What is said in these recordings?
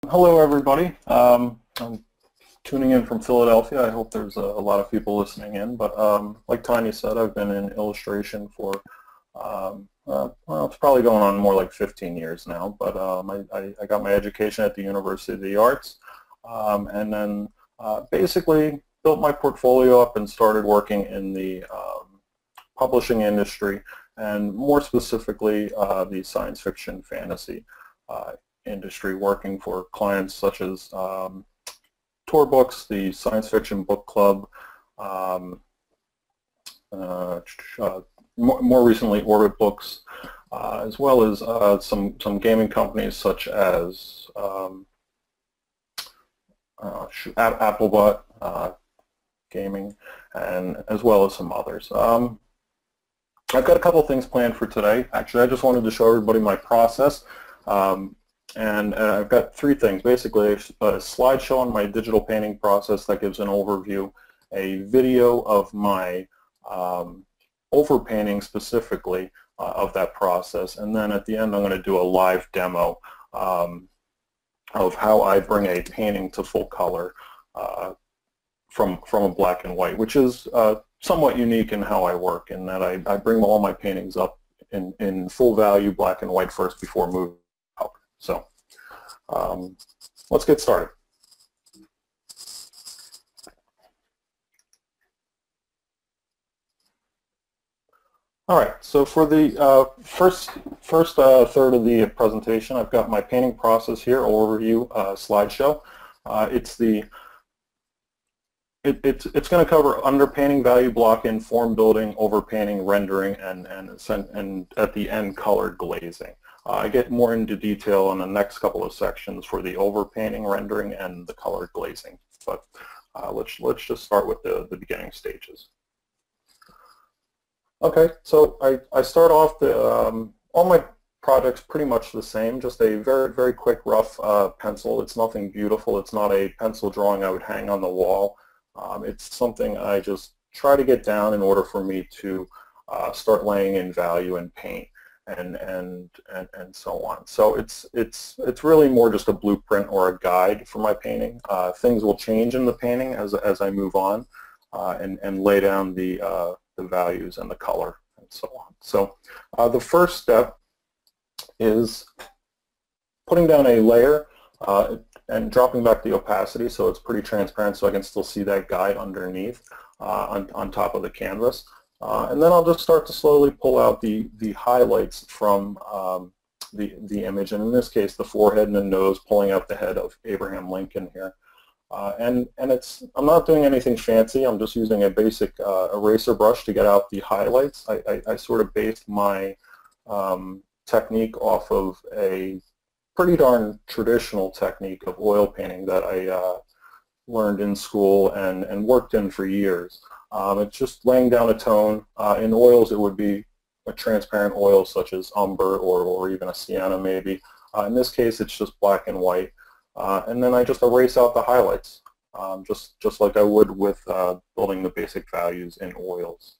Hello, everybody. I'm tuning in from Philadelphia. I hope there's a lot of people listening in. But like Tanya said, I've been in illustration for, well, it's probably going on more like 15 years now. But I got my education at the University of the Arts, and then basically built my portfolio up and started working in the publishing industry, and more specifically the science fiction fantasy industry, working for clients such as Tour Books, the Science Fiction Book Club, more recently Orbit Books, as well as some gaming companies such as Applebot Gaming, and as well as some others. I've got a couple things planned for today. Actually, I just wanted to show everybody my process. And I've got three things, basically a slideshow on my digital painting process that gives an overview, a video of my overpainting specifically of that process, and then at the end I'm going to do a live demo of how I bring a painting to full color from a black and white, which is somewhat unique in how I work, in that I bring all my paintings up in full value black and white first before moving. So let's get started. All right, so for the first third of the presentation, I've got my painting process here, overview slideshow. It's going to cover underpainting, value blocking, form building, overpainting, rendering, and at the end colored glazing. I get more into detail in the next couple of sections for the overpainting, rendering, and the colored glazing. But let's just start with the beginning stages. Okay, so I start off all my projects pretty much the same, just a very quick rough pencil. It's nothing beautiful. It's not a pencil drawing I would hang on the wall. It's something I just try to get down in order for me to start laying in value and paint. And so on. So it's really more just a blueprint or a guide for my painting. Things will change in the painting as I move on, and lay down the values and the color and so on. So the first step is putting down a layer and dropping back the opacity so it's pretty transparent, so I can still see that guide underneath on top of the canvas. And then I'll just start to slowly pull out the highlights from the image, and in this case the forehead and the nose, pulling out the head of Abraham Lincoln here. And I'm not doing anything fancy. I'm just using a basic eraser brush to get out the highlights. I sort of based my technique off of a pretty darn traditional technique of oil painting that I learned in school and worked in for years. It's just laying down a tone. In oils it would be a transparent oil such as umber or even a sienna maybe. In this case it's just black and white. And then I just erase out the highlights, just like I would with building the basic values in oils.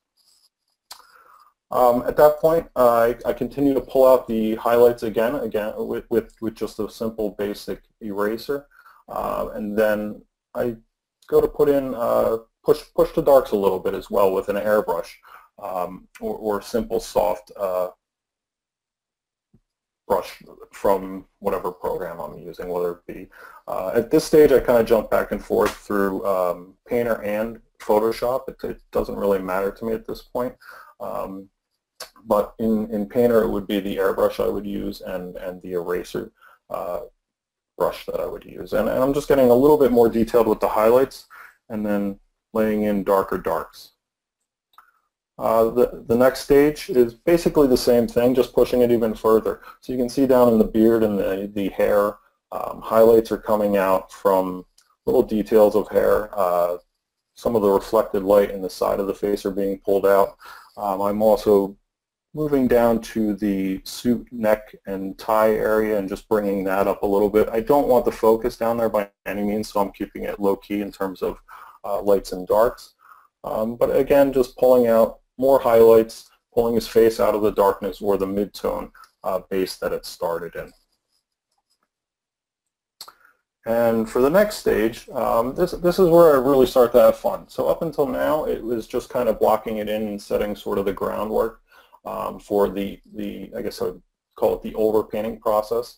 At that point I continue to pull out the highlights again with just a simple basic eraser. And then I go to put in push the darks a little bit as well with an airbrush, or simple soft brush from whatever program I'm using, whether it be at this stage I kind of jump back and forth through Painter and Photoshop. It doesn't really matter to me at this point, but in Painter it would be the airbrush I would use and the eraser brush that I would use, and I'm just getting a little bit more detailed with the highlights and then laying in darker darks. The next stage is basically the same thing, just pushing it even further. So you can see down in the beard and the hair, highlights are coming out from little details of hair. Some of the reflected light in the side of the face are being pulled out. I'm also moving down to the suit, neck, and tie area and just bringing that up a little bit. I don't want the focus down there by any means, so I'm keeping it low-key in terms of lights and darks. But again, just pulling out more highlights, pulling his face out of the darkness or the mid-tone base that it started in. And for the next stage, this is where I really start to have fun. So up until now, it was just kind of blocking it in and setting sort of the groundwork for the I guess I would call it the overpainting process,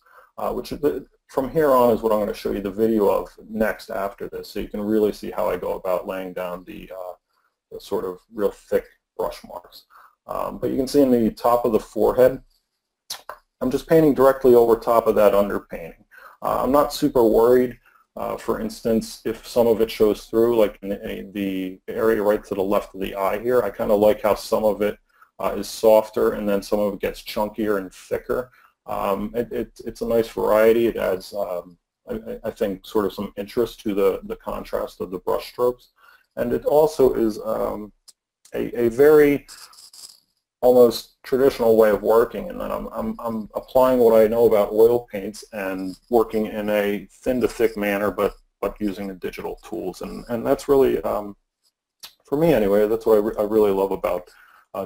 which from here on is what I'm going to show you the video of next after this, so you can really see how I go about laying down the sort of real thick brush marks. But you can see in the top of the forehead, I'm just painting directly over top of that underpainting. I'm not super worried, for instance, if some of it shows through, like in the area right to the left of the eye here. I kind of like how some of it is softer and then some of it gets chunkier and thicker. It's a nice variety. It adds, I think, sort of some interest to the contrast of the brush strokes. And it also is a very almost traditional way of working, and then I'm applying what I know about oil paints and working in a thin to thick manner, but using the digital tools, and that's really, for me anyway, that's what I really love about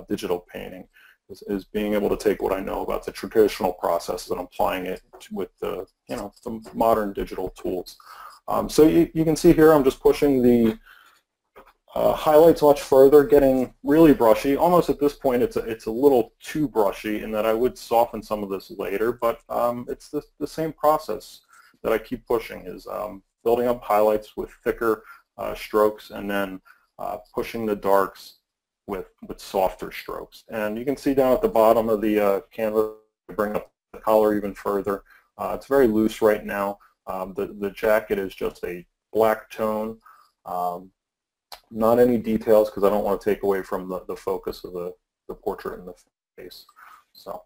digital painting, is being able to take what I know about the traditional process and applying it with the the modern digital tools. So you can see here I'm just pushing the highlights much further, getting really brushy. Almost at this point it's a little too brushy in that I would soften some of this later, but it's the same process that I keep pushing, is building up highlights with thicker strokes and then pushing the darks with softer strokes. And you can see down at the bottom of the canvas, bring up the collar even further. It's very loose right now. The jacket is just a black tone. Not any details because I don't want to take away from the focus of the portrait in the face. So,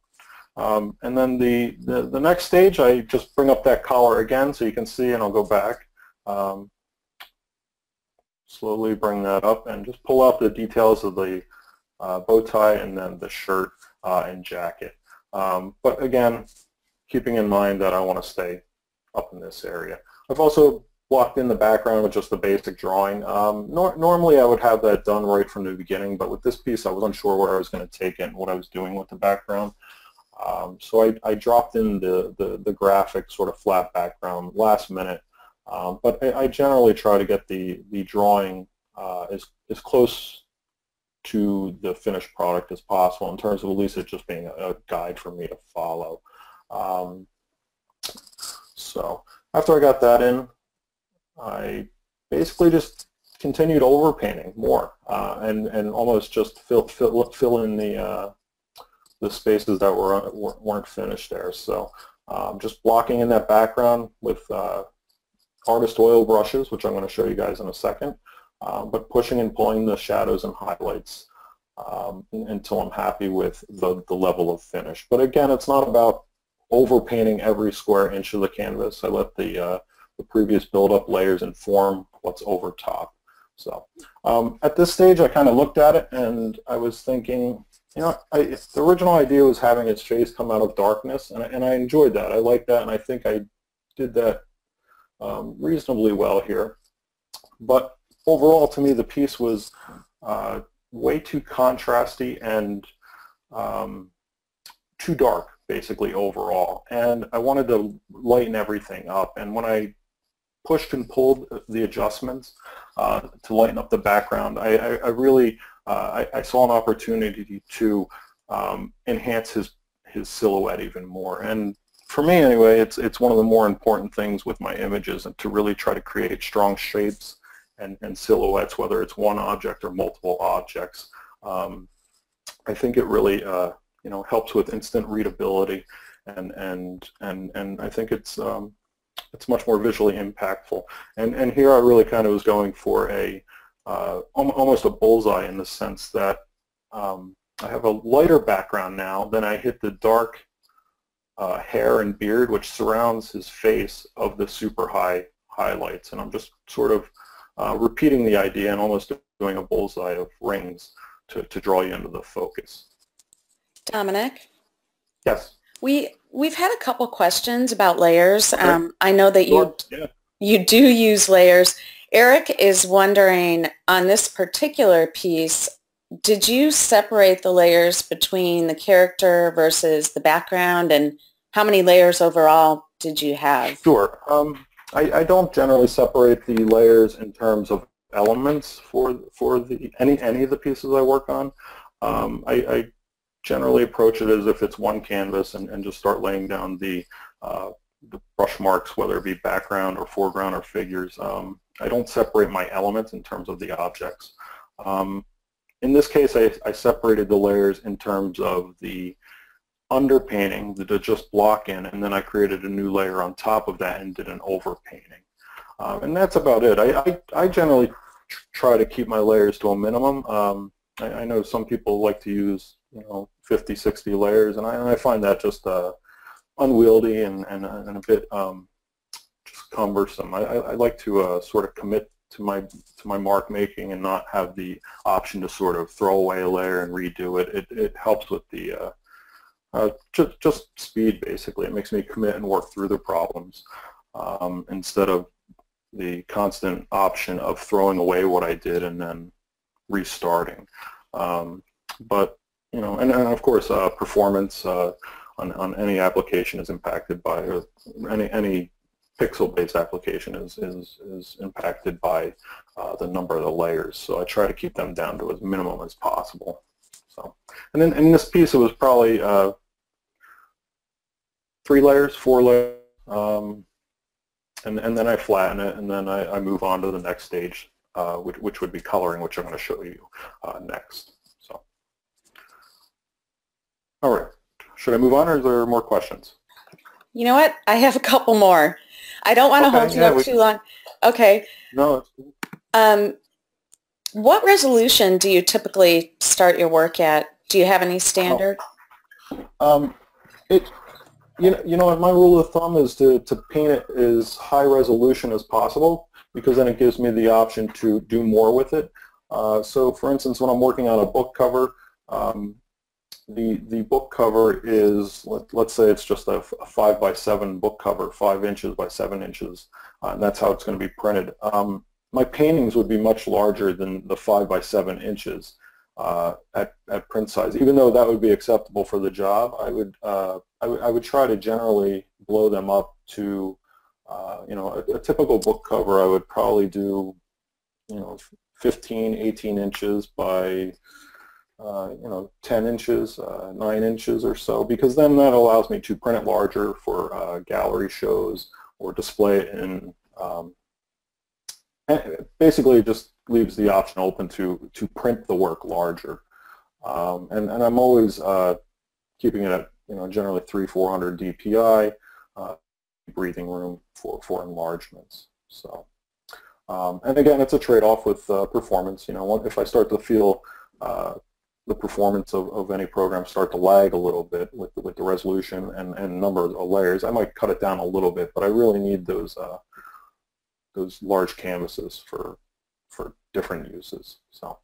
and then the next stage, I just bring up that collar again so you can see, and I'll go back. Slowly bring that up and just pull out the details of the bow tie and then the shirt and jacket. But again, keeping in mind that I want to stay up in this area. I've also blocked in the background with just the basic drawing. Normally I would have that done right from the beginning, but with this piece I was unsure where I was going to take it and what I was doing with the background. So I dropped in the graphic sort of flat background last minute, but I generally try to get the drawing as close to the finished product as possible, in terms of at least it just being a guide for me to follow. So after I got that in, I basically just continued overpainting more and almost just fill in the spaces that weren't finished there. So just blocking in that background with artist oil brushes, which I'm going to show you guys in a second, but pushing and pulling the shadows and highlights until I'm happy with the level of finish. But again, it's not about overpainting every square inch of the canvas. I let the previous build-up layers inform what's over top. So at this stage, I kind of looked at it and I was thinking, the original idea was having its face come out of darkness, and I enjoyed that. I liked that, and I think I did that reasonably well here. But overall, to me, the piece was way too contrasty and too dark, basically, overall. And I wanted to lighten everything up. And when I pushed and pulled the adjustments to lighten up the background, I really I saw an opportunity to enhance his silhouette even more. And for me anyway, it's one of the more important things with my images, and to really try to create strong shapes and silhouettes, whether it's one object or multiple objects. I think it really helps with instant readability, and I think it's much more visually impactful. And here I really kind of was going for almost a bullseye, in the sense that I have a lighter background now, then I hit the dark hair and beard which surrounds his face of the super high highlights, and I'm just sort of repeating the idea and almost doing a bullseye of rings to draw you into the focus. Dominic? Yes? We've had a couple questions about layers. Okay. I know that you do use layers. Eric is wondering, on this particular piece, did you separate the layers between the character versus the background, and how many layers overall did you have? Sure. I don't generally separate the layers in terms of elements for any of the pieces I work on. I generally approach it as if it's one canvas and just start laying down the brush marks, whether it be background or foreground or figures. I don't separate my elements in terms of the objects. In this case, I separated the layers in terms of the underpainting to just block in, and then I created a new layer on top of that and did an overpainting. And that's about it. I generally try to keep my layers to a minimum. I know some people like to use 50, 60 layers, and I find that just unwieldy and a bit just cumbersome. I like to sort of commit to my mark making and not have the option to sort of throw away a layer and redo it. It helps with the just speed, basically. It makes me commit and work through the problems instead of the constant option of throwing away what I did and then restarting. But and of course, performance on any application is impacted by, or any pixel-based application is impacted by the number of the layers. So I try to keep them down to as minimum as possible. So, and then in this piece, it was probably 3 layers, 4 layers, and then I flatten it, and then I move on to the next stage, which would be coloring, which I'm going to show you next. So, all right, should I move on, or is there more questions? You know what? I have a couple more. I don't want to hold you up too long. Okay. No. What resolution do you typically start your work at? Do you have any standard? My rule of thumb is to paint it as high resolution as possible, because then it gives me the option to do more with it. So for instance, when I'm working on a book cover, the book cover is, let's say it's just a 5x7 book cover, 5 inches by 7 inches, and that's how it's going to be printed. My paintings would be much larger than the 5x7 inches at print size. Even though that would be acceptable for the job, I would try to generally blow them up to, a typical book cover I would probably do, 15, 18 inches by 10 inches, 9 inches or so, because then that allows me to print it larger for gallery shows or display it in, basically it just leaves the option open to print the work larger. And I'm always keeping it at, generally 300-400 DPI, breathing room for enlargements. So, and again, it's a trade-off with performance. If I start to feel the performance of any program start to lag a little bit with the resolution and number of layers, I might cut it down a little bit, but I really need those large canvases for different uses. So.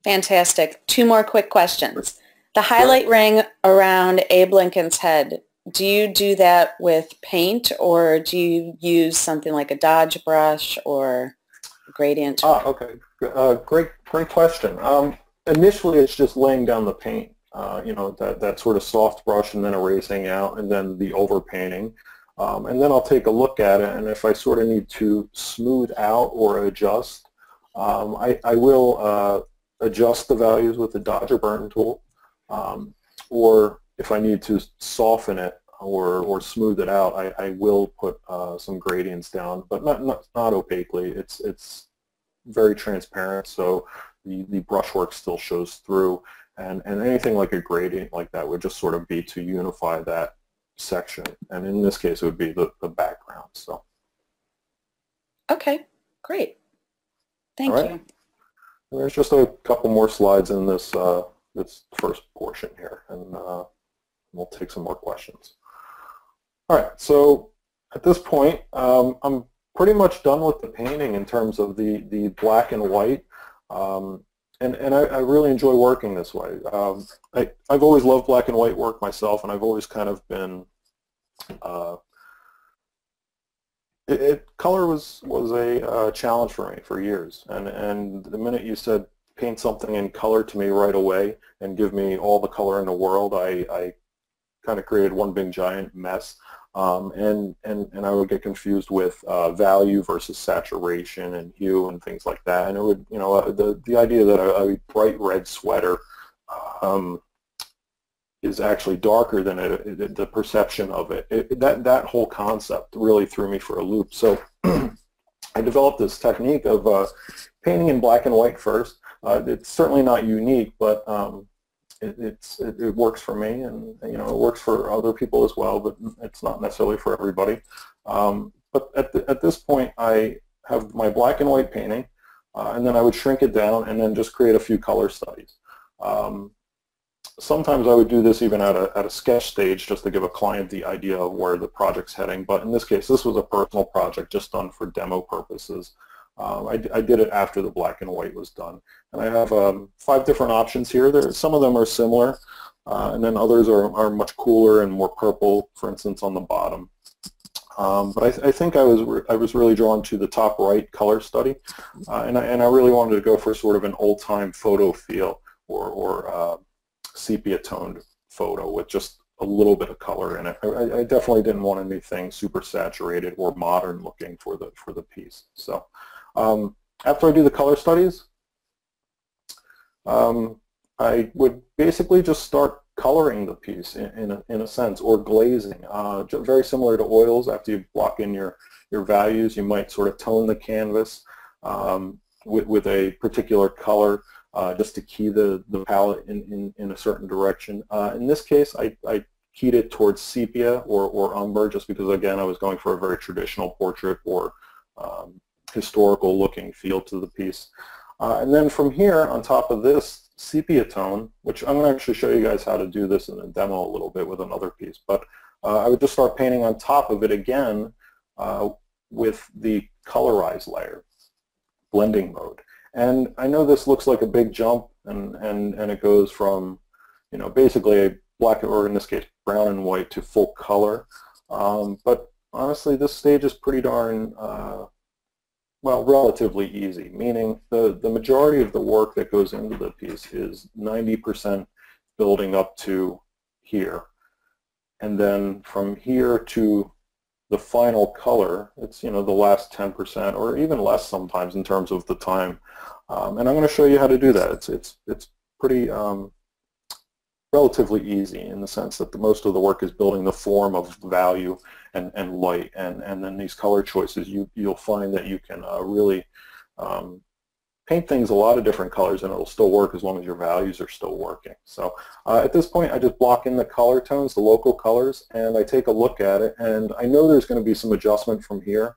Fantastic. 2 more quick questions. The highlight ring around Abe Lincoln's head, do you do that with paint, or do you use something like a Dodge brush or a gradient? Okay. Great question. Initially, it's just laying down the paint, that sort of soft brush, and then erasing out, and then the overpainting. And then I'll take a look at it, and if I sort of need to smooth out or adjust, I will adjust the values with the Dodge or Burton tool, or if I need to soften it or smooth it out, I will put some gradients down, but not opaquely. It's very transparent, so the brushwork still shows through, and anything like a gradient like that would just sort of be to unify that section, and in this case it would be the background. So. Okay, great. Thank you. There's just a couple more slides in this this first portion here, and we'll take some more questions. All right, so at this point, I'm pretty much done with the painting in terms of the black and white, and I really enjoy working this way. I've always loved black and white work myself, and I've always kind of been color was a challenge for me for years, and the minute you said paint something in color to me right away and give me all the color in the world, I kind of created one big giant mess. and I would get confused with value versus saturation and hue and things like that. And it would, you know, the idea that a bright red sweater is actually darker than the perception of it. That whole concept really threw me for a loop. So I developed this technique of painting in black and white first. It's certainly not unique, but it works for me, and you know, it works for other people as well, but it's not necessarily for everybody. But at this point, I have my black and white painting, and then I would shrink it down and then just create a few color studies. Sometimes I would do this even at a sketch stage just to give a client the idea of where the project's heading, but in this case this was a personal project just done for demo purposes. I did it after the black and white was done. And I have 5 different options here. Some of them are similar, and then others are much cooler and more purple, for instance, on the bottom. But I think I was really drawn to the top right color study, and I really wanted to go for sort of an old-time photo feel, or sepia-toned photo with just a little bit of color in it. I definitely didn't want anything super saturated or modern looking for the piece. So after I do the color studies, I would basically just start coloring the piece in a sense, or glazing. Very similar to oils. After you block in your values, you might sort of tone the canvas with a particular color, just to key the palette in a certain direction. In this case, I keyed it towards sepia or umber, just because, again, I was going for a very traditional portrait or historical looking feel to the piece. And then from here, on top of this sepia tone, which I'm going to actually show you guys how to do this in a demo a little bit with another piece, but I would just start painting on top of it again with the colorize layer, blending mode. And I know this looks like a big jump, and it goes from, you know, basically a black, or in this case brown and white, to full color. But honestly, this stage is pretty darn well, relatively easy, meaning the majority of the work that goes into the piece is 90% building up to here. And then from here to the final color, it's, you know, the last 10%, or even less sometimes in terms of the time. And I'm going to show you how to do that. It's pretty relatively easy, in the sense that most of the work is building the form of value and light, and then these color choices, you'll find that you can really paint things a lot of different colors, and it'll still work as long as your values are still working. So at this point, I just block in the color tones, the local colors, and I take a look at it, and I know there's going to be some adjustment from here.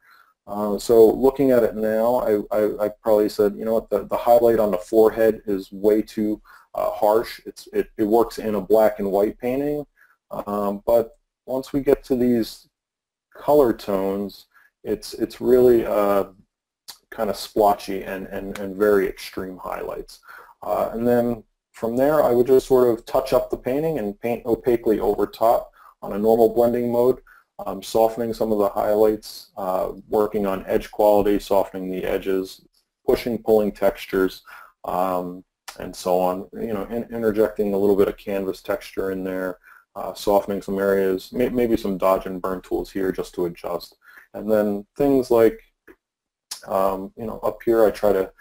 So looking at it now, I probably said, you know what, the highlight on the forehead is way too harsh. It works in a black and white painting, but once we get to these color tones, it's really kind of splotchy and very extreme highlights. And then from there, I would just sort of touch up the painting and paint opaquely over top on a normal blending mode, softening some of the highlights, working on edge quality, softening the edges, pushing, pulling textures, and so on. You know, interjecting a little bit of canvas texture in there, softening some areas, maybe some dodge and burn tools here just to adjust. And then things like, you know, up here I try to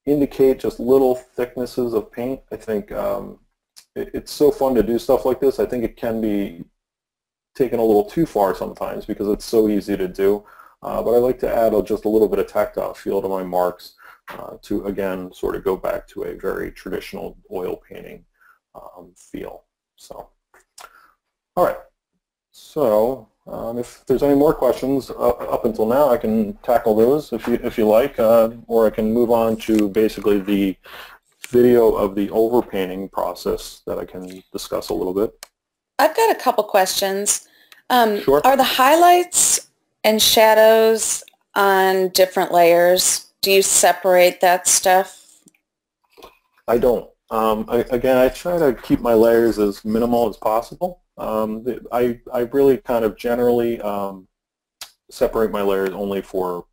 indicate just little thicknesses of paint. I think it's so fun to do stuff like this. I think it can be taken a little too far sometimes because it's so easy to do. But I like to add just a little bit of tactile feel to my marks to, again, sort of go back to a very traditional oil painting feel. So, all right. So if there's any more questions up until now, I can tackle those if you like, or I can move on to basically the video of the overpainting process that I can discuss a little bit. I've got a couple questions. Sure. Are the highlights and shadows on different layers? Do you separate that stuff? I don't. Again, I try to keep my layers as minimal as possible. I really kind of generally separate my layers only for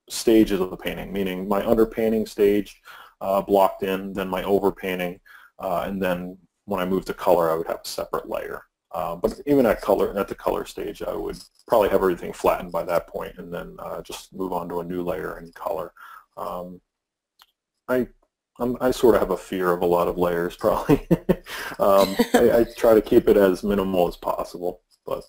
stages of the painting, meaning my underpainting stage blocked in, then my overpainting, and then when I move to color, I would have a separate layer. But even at the color stage, I would probably have everything flattened by that point, and then just move on to a new layer in color. I sort of have a fear of a lot of layers, probably. I try to keep it as minimal as possible, but.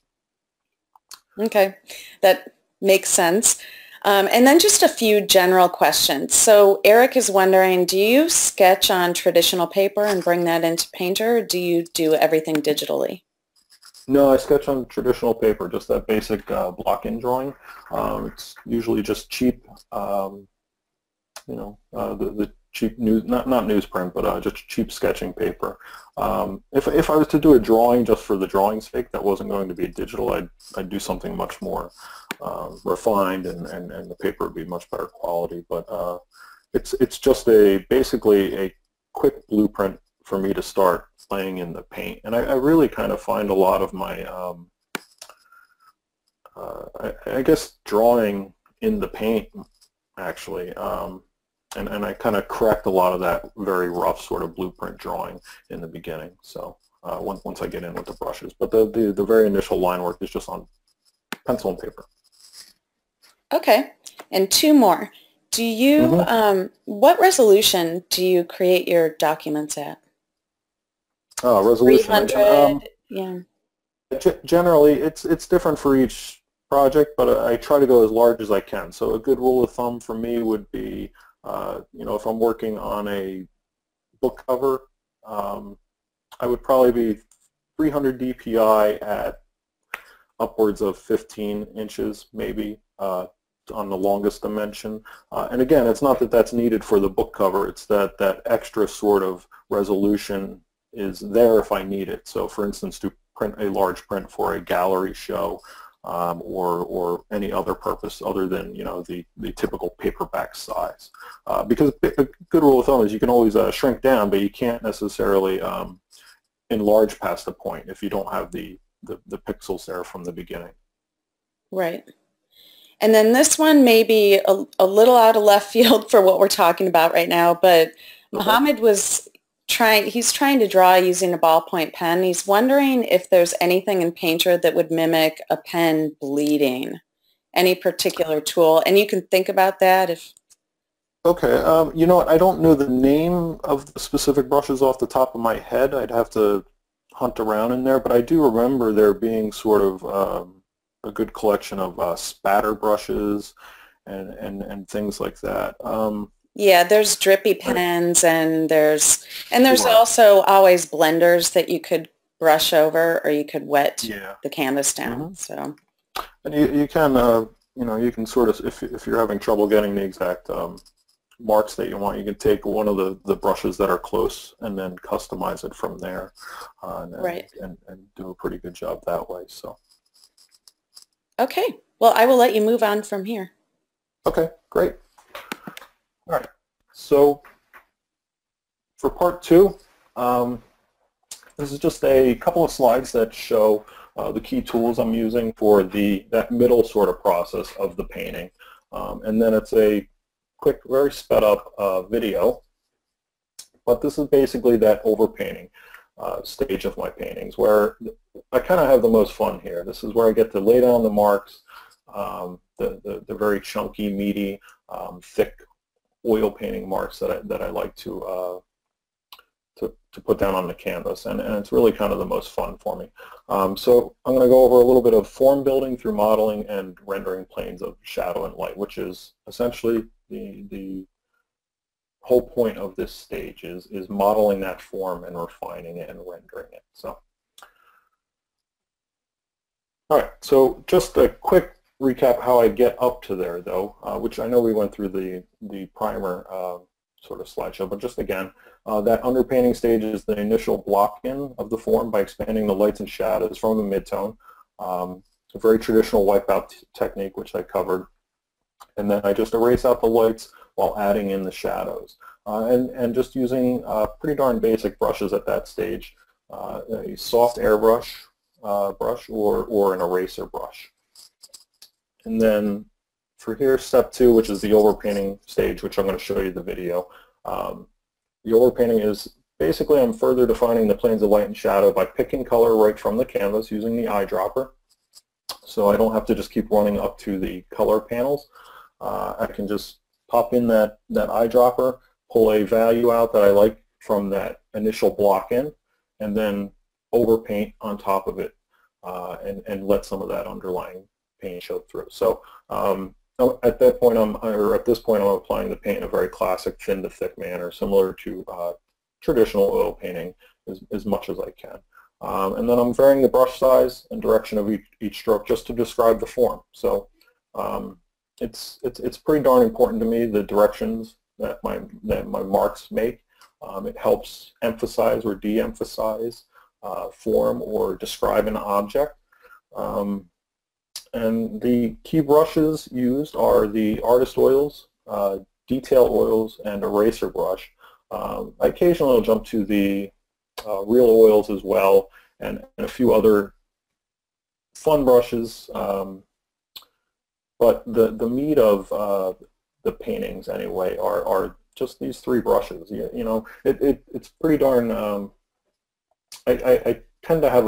Okay, that makes sense. And then just a few general questions. So Eric is wondering, do you sketch on traditional paper and bring that into Painter, or do you do everything digitally? No, I sketch on traditional paper, just that basic block-in drawing. It's usually just cheap, the cheap not newsprint, but just cheap sketching paper. If I was to do a drawing just for the drawing's sake, that wasn't going to be digital, I'd do something much more refined, and the paper would be much better quality. But it's just basically a quick blueprint for me to start playing in the paint, and I really kind of find a lot of my I guess drawing in the paint actually. And I kind of correct a lot of that very rough sort of blueprint drawing in the beginning. So once I get in with the brushes, but the very initial line work is just on pencil and paper. Okay, and two more. Do you what resolution do you create your documents at? Resolution. 300. Yeah. Generally, it's different for each project, but I try to go as large as I can. So a good rule of thumb for me would be, if I'm working on a book cover, I would probably be 300 dpi at upwards of 15 inches, maybe, on the longest dimension. And again, it's not that that's needed for the book cover. It's that extra sort of resolution is there if I need it. So for instance, to print a large print for a gallery show, or any other purpose other than the typical paperback size. Because a good rule of thumb is you can always shrink down, but you can't necessarily enlarge past the point if you don't have the pixels there from the beginning. Right. And then this one may be a little out of left field for what we're talking about right now, but Mohammed was he's trying to draw using a ballpoint pen. He's wondering if there's anything in Painter that would mimic a pen bleeding, any particular tool, and you can think about that if... Okay, you know what, I don't know the name of the specific brushes off the top of my head. I'd have to hunt around in there, but I do remember there being sort of a good collection of spatter brushes and things like that. Yeah, there's drippy pens, and there's Sure. also always blenders that you could brush over, or you could wet the canvas down. So, and you can you can sort of, if you're having trouble getting the exact marks that you want, you can take one of the brushes that are close and then customize it from there, and do a pretty good job that way. So. Okay, well, I will let you move on from here. Okay, great. All right, so for part two, this is just a couple of slides that show the key tools I'm using for that middle sort of process of the painting. And then it's a quick, very sped up video, but this is basically that overpainting stage of my paintings where I kind of have the most fun here. This is where I get to lay down the marks, the very chunky, meaty, thick oil painting marks that I like to put down on the canvas, and it's really kind of the most fun for me. So I'm going to go over a little bit of form building through modeling and rendering planes of shadow and light, which is essentially the whole point of this stage is modeling that form and refining it and rendering it. So, all right, so just a quick recap how I get up to there, though, which I know we went through the primer sort of slideshow, but just again, that underpainting stage is the initial block-in of the form by expanding the lights and shadows from the midtone. A very traditional wipeout technique, which I covered. And then I just erase out the lights while adding in the shadows. And just using pretty darn basic brushes at that stage, a soft airbrush brush or an eraser brush. And then for here, step two, which is the overpainting stage, which I'm going to show you the video. The overpainting is basically I'm further defining the planes of light and shadow by picking color right from the canvas using the eyedropper. So I don't have to just keep running up to the color panels. I can just pop in that eyedropper, pull a value out that I like from that initial block in, and then overpaint on top of it and let some of that underlying paint show through. So at this point I'm applying the paint in a very classic thin to thick manner, similar to traditional oil painting as much as I can. And then I'm varying the brush size and direction of each stroke just to describe the form. So it's pretty darn important to me, the directions that my marks make. It helps emphasize or de-emphasize form or describe an object. And the key brushes used are the artist oils, detail oils, and eraser brush. I occasionally will jump to the real oils as well, and a few other fun brushes. But the meat of the paintings anyway are just these three brushes. You know, it's pretty darn. I tend to have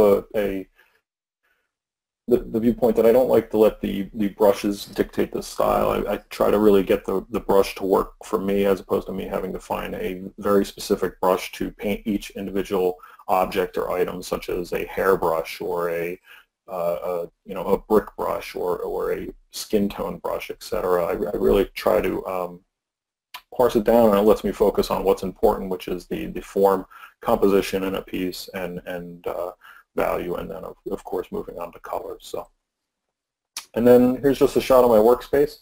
the viewpoint that I don't like to let the brushes dictate the style. I try to really get the brush to work for me, as opposed to me having to find a very specific brush to paint each individual object or item, such as a hairbrush or a brick brush or a skin tone brush, etc. I really try to parse it down, and it lets me focus on what's important, which is the form, composition in a piece, and value, and then of course moving on to colors. So, and then here's just a shot of my workspace.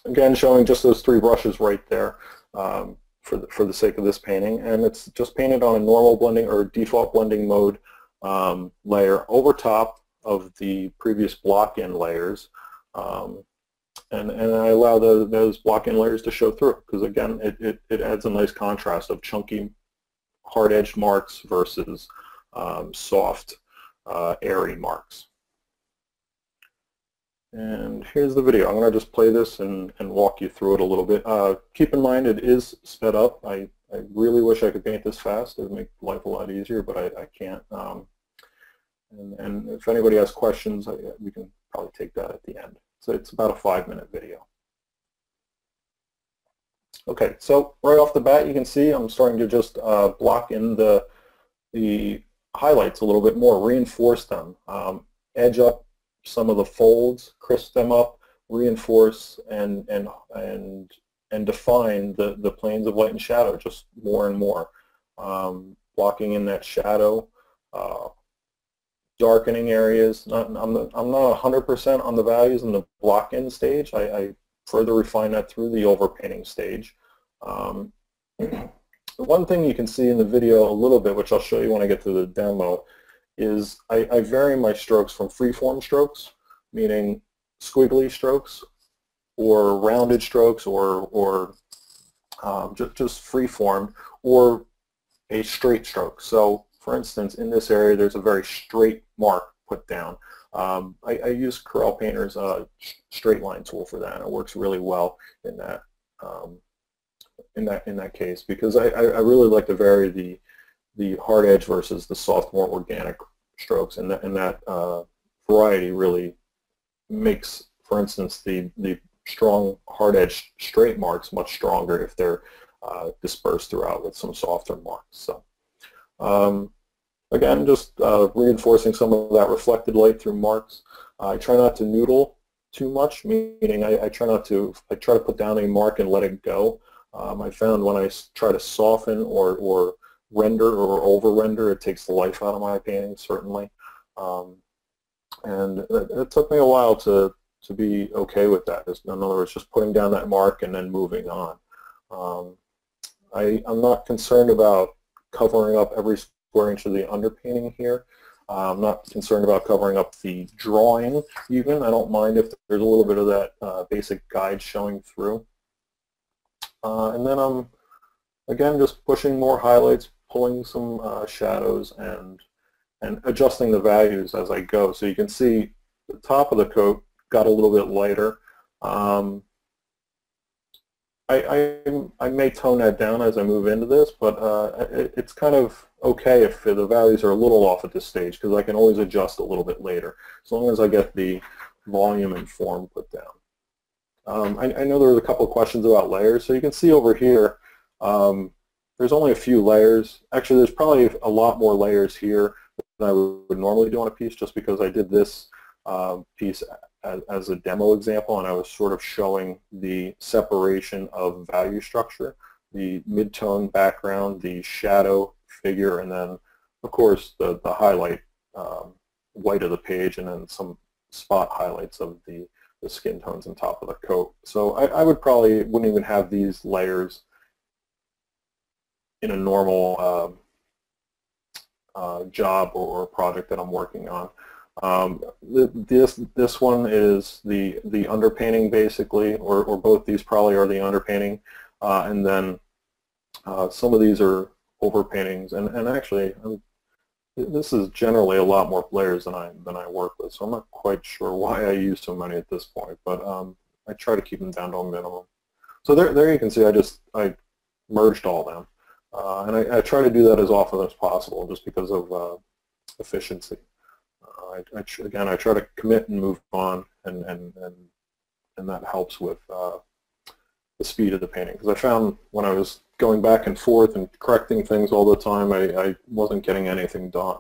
Again, showing just those three brushes right there for the sake of this painting, and it's just painted on a normal blending or default blending mode layer over top of the previous block-in layers, and I allow those block-in layers to show through, because again it adds a nice contrast of chunky hard-edged marks versus soft, airy marks. And here's the video. I'm going to just play this and walk you through it a little bit. Keep in mind it is sped up. I really wish I could paint this fast. It would make life a lot easier, but I can't. And if anybody has questions, we can probably take that at the end. So it's about a 5-minute video. Okay, so right off the bat, you can see I'm starting to just block in the highlights a little bit more, reinforce them, edge up some of the folds, crisp them up, reinforce and define the planes of light and shadow just more and more. Blocking in that shadow, darkening areas. I'm not 100% on the values in the block-in stage. I further refine that through the overpainting stage. One thing you can see in the video a little bit, which I'll show you when I get to the demo, is I vary my strokes from freeform strokes, meaning squiggly strokes, or rounded strokes, or just freeform, or a straight stroke. So, for instance, in this area, there's a very straight mark put down. I use Corel Painter's straight line tool for that, and it works really well in that case, because I really like to vary the hard edge versus the soft, more organic strokes, and that variety really makes, for instance, the strong hard edge straight marks much stronger if they're dispersed throughout with some softer marks. So again, just reinforcing some of that reflected light through marks. I try not to noodle too much, meaning I try to put down a mark and let it go. I found when I try to soften or render or over-render, it takes the life out of my painting, certainly. And it took me a while to be okay with that. In other words, just putting down that mark and then moving on. I'm not concerned about covering up every square inch of the underpainting here. I'm not concerned about covering up the drawing even. I don't mind if there's a little bit of that basic guide showing through. And then I'm, again, just pushing more highlights, pulling some shadows, and adjusting the values as I go. So you can see the top of the coat got a little bit lighter. I may tone that down as I move into this, but it's kind of okay if the values are a little off at this stage, because I can always adjust a little bit later, as long as I get the volume and form put down. I know there was a couple of questions about layers, so you can see over here there's only a few layers. Actually, there's probably a lot more layers here than I would normally do on a piece, just because I did this piece as a demo example, and I was sort of showing the separation of value structure, the mid-tone background, the shadow figure, and then, of course, the highlight white of the page, and then some spot highlights of the skin tones on top of the coat. So I would probably wouldn't even have these layers in a normal job or project that I'm working on. This one is the underpainting, basically, or both these probably are the underpainting, and then some of these are overpaintings, and actually this is generally a lot more layers than I work with, so I'm not quite sure why I use so many at this point, but I try to keep them down to a minimum. So there you can see I merged all them, and I try to do that as often as possible, just because of efficiency. Again, I try to commit and move on, and that helps with the speed of the painting. Because I found when I was going back and forth and correcting things all the time, I wasn't getting anything done.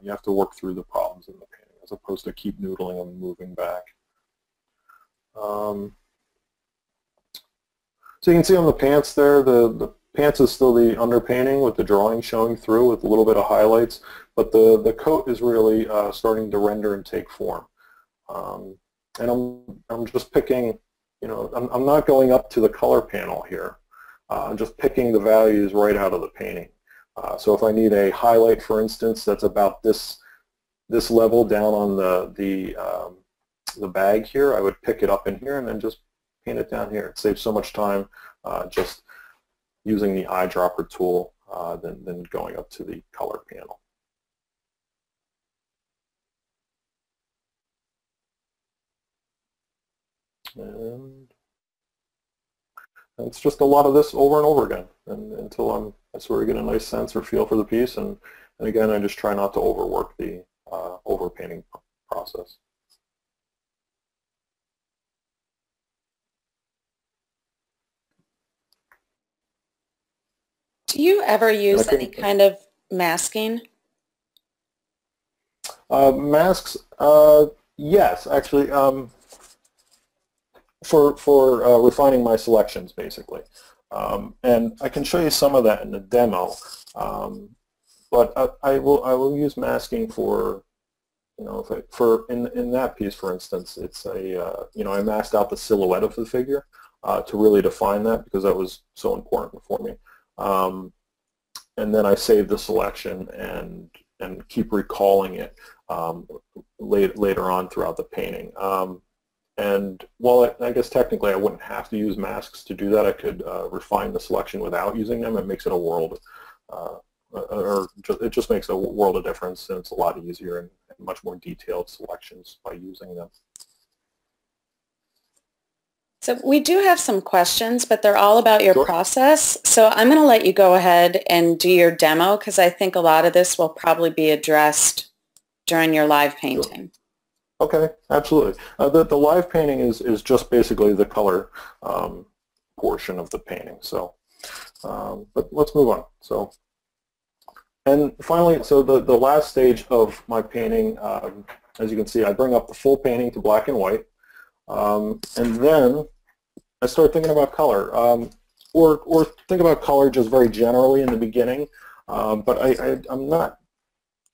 You have to work through the problems in the painting as opposed to keep noodling and moving back. So you can see on the pants there, the pants is still the underpainting with the drawing showing through with a little bit of highlights, but the coat is really starting to render and take form. And I'm just picking, I'm not going up to the color panel here. I'm just picking the values right out of the painting. So if I need a highlight, for instance, that's about this level down on the bag here, I would pick it up in here and then just paint it down here. It saves so much time just using the eyedropper tool than going up to the color panel. And it's just a lot of this over and over again until I sort of get a nice sense or feel for the piece, and again, I just try not to overwork the overpainting process. Do you ever use any kind of masking? Masks, yes, actually, for refining my selections, basically. And I can show you some of that in the demo, but I will use masking for, in that piece, for instance, it's I masked out the silhouette of the figure to really define that, because that was so important for me. And then I save the selection and keep recalling it later on throughout the painting. And while I guess technically I wouldn't have to use masks to do that, I could refine the selection without using them. It makes it a world, it just makes a world of difference, and it's a lot easier and much more detailed selections by using them. So we do have some questions, but they're all about your process. So I'm going to let you go ahead and do your demo, because I think a lot of this will probably be addressed during your live painting. Okay, absolutely. The live painting is just basically the color portion of the painting. So, but let's move on. So, and finally, so the last stage of my painting, as you can see, I bring up the full painting to black and white. And then I start thinking about color, or think about color just very generally in the beginning, but I'm not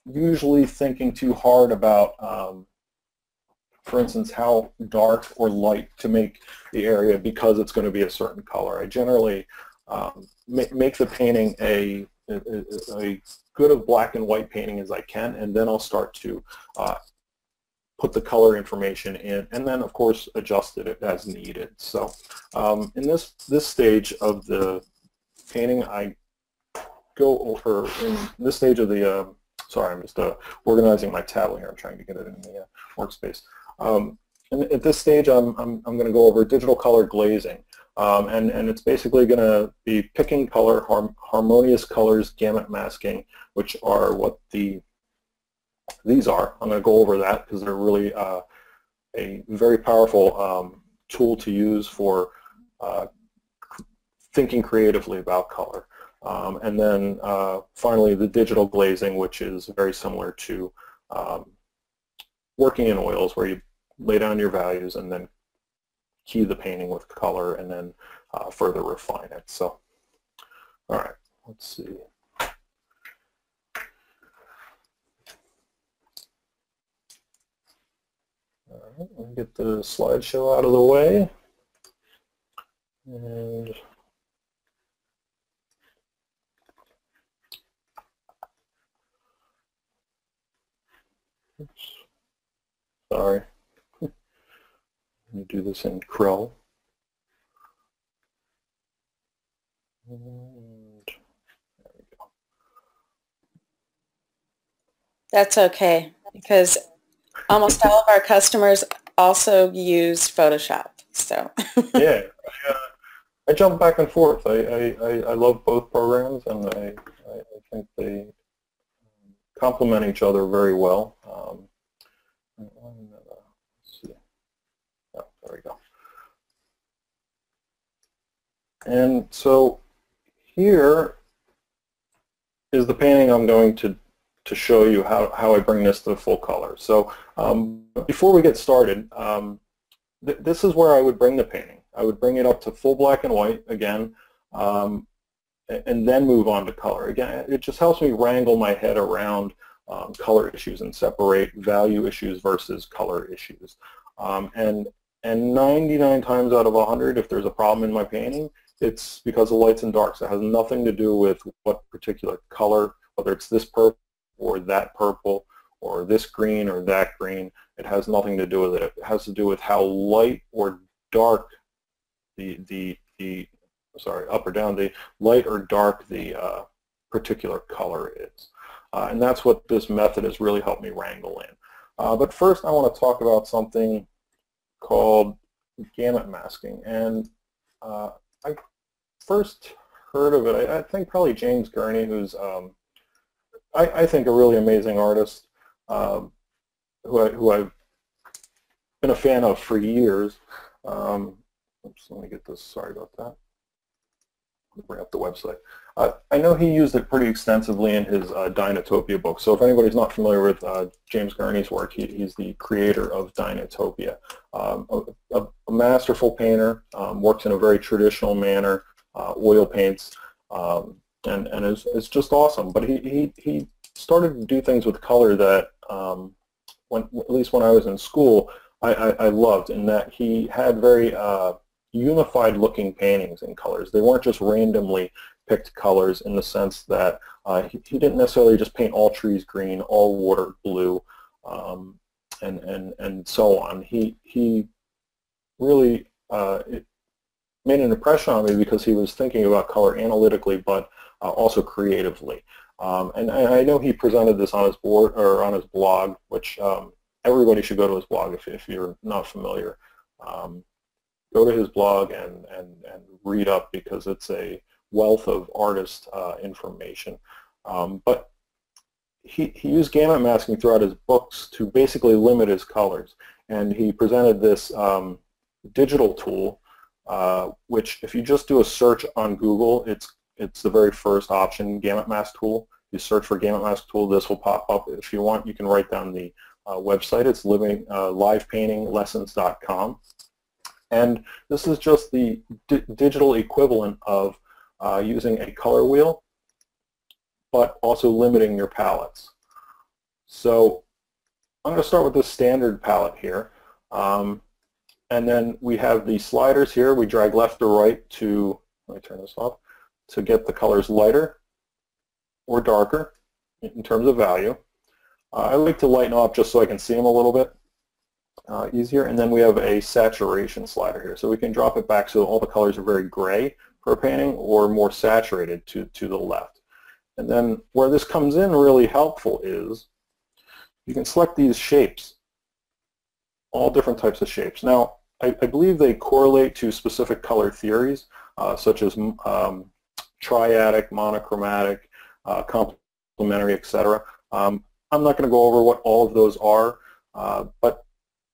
usually thinking too hard about, for instance, how dark or light to make the area because it's going to be a certain color. I generally make the painting a good of black and white painting as I can, and then I'll start to put the color information in, and then of course adjust it as needed. So in this stage of the painting, I go over, in this stage of the, sorry, I'm just organizing my tablet here. I'm trying to get it in the workspace. And at this stage, I'm going to go over digital color glazing. and it's basically going to be picking color, harmonious colors, gamut masking, which are what these are. I'm going to go over that because they're really a very powerful tool to use for thinking creatively about color. And then finally the digital glazing, which is very similar to working in oils, where you lay down your values and then key the painting with color and then further refine it. So, all right, let's see. All right, let me get the slideshow out of the way. And oops, sorry. Let me do this in Krill. And there we go. That's okay, because almost all of our customers also use Photoshop. So Yeah, I jump back and forth. I love both programs, and I think they complement each other very well. Let's see. Oh, there we go. And so here is the painting I'm going to show you how I bring this to full color. So before we get started, this is where I would bring the painting. I would bring it up to full black and white again, and then move on to color. Again, it just helps me wrangle my head around color issues and separate value issues versus color issues. And 99 times out of 100, if there's a problem in my painting, it's because of lights and darks. It has nothing to do with what particular color, whether it's this purple or that purple or this green or that green. It has nothing to do with it. It has to do with how light or dark sorry, up or down, the light or dark the particular color is. And that's what this method has really helped me wrangle in. But first I want to talk about something called gamut masking. And I first heard of it, I think probably James Gurney, who's I think a really amazing artist, who I've been a fan of for years. Oops, let me get this, sorry about that. Bring up the website. I know he used it pretty extensively in his Dinotopia book. So if anybody's not familiar with James Gurney's work, he's the creator of Dinotopia. A masterful painter, works in a very traditional manner, oil paints, and is just awesome. But he started to do things with color that, at least when I was in school, I loved, in that he had very unified looking paintings in colors. They weren't just randomly picked colors, in the sense that he didn't necessarily just paint all trees green, all water blue, and so on. He really it made an impression on me because he was thinking about color analytically, but also creatively. And I know he presented this on his board, or on his blog, which everybody should go to his blog if you're not familiar. Go to his blog and read up, because it's a wealth of artist information. But he used gamut masking throughout his books to basically limit his colors. And he presented this digital tool, which if you just do a search on Google, it's the very first option, gamut mask tool. You search for gamut mask tool, this will pop up. If you want, you can write down the website. It's livepaintinglessons.com. And this is just the digital equivalent of using a color wheel, but also limiting your palettes. So I'm going to start with the standard palette here. And then we have the sliders here. We drag left or right to, let me turn this off, to get the colors lighter or darker in terms of value. I like to lighten up just so I can see them a little bit easier. And then we have a saturation slider here. So we can drop it back so all the colors are very gray for a painting, or more saturated to the left. And then where this comes in really helpful is you can select these shapes, all different types of shapes. Now, I believe they correlate to specific color theories, such as triadic, monochromatic, complementary, etc. I'm not going to go over what all of those are, but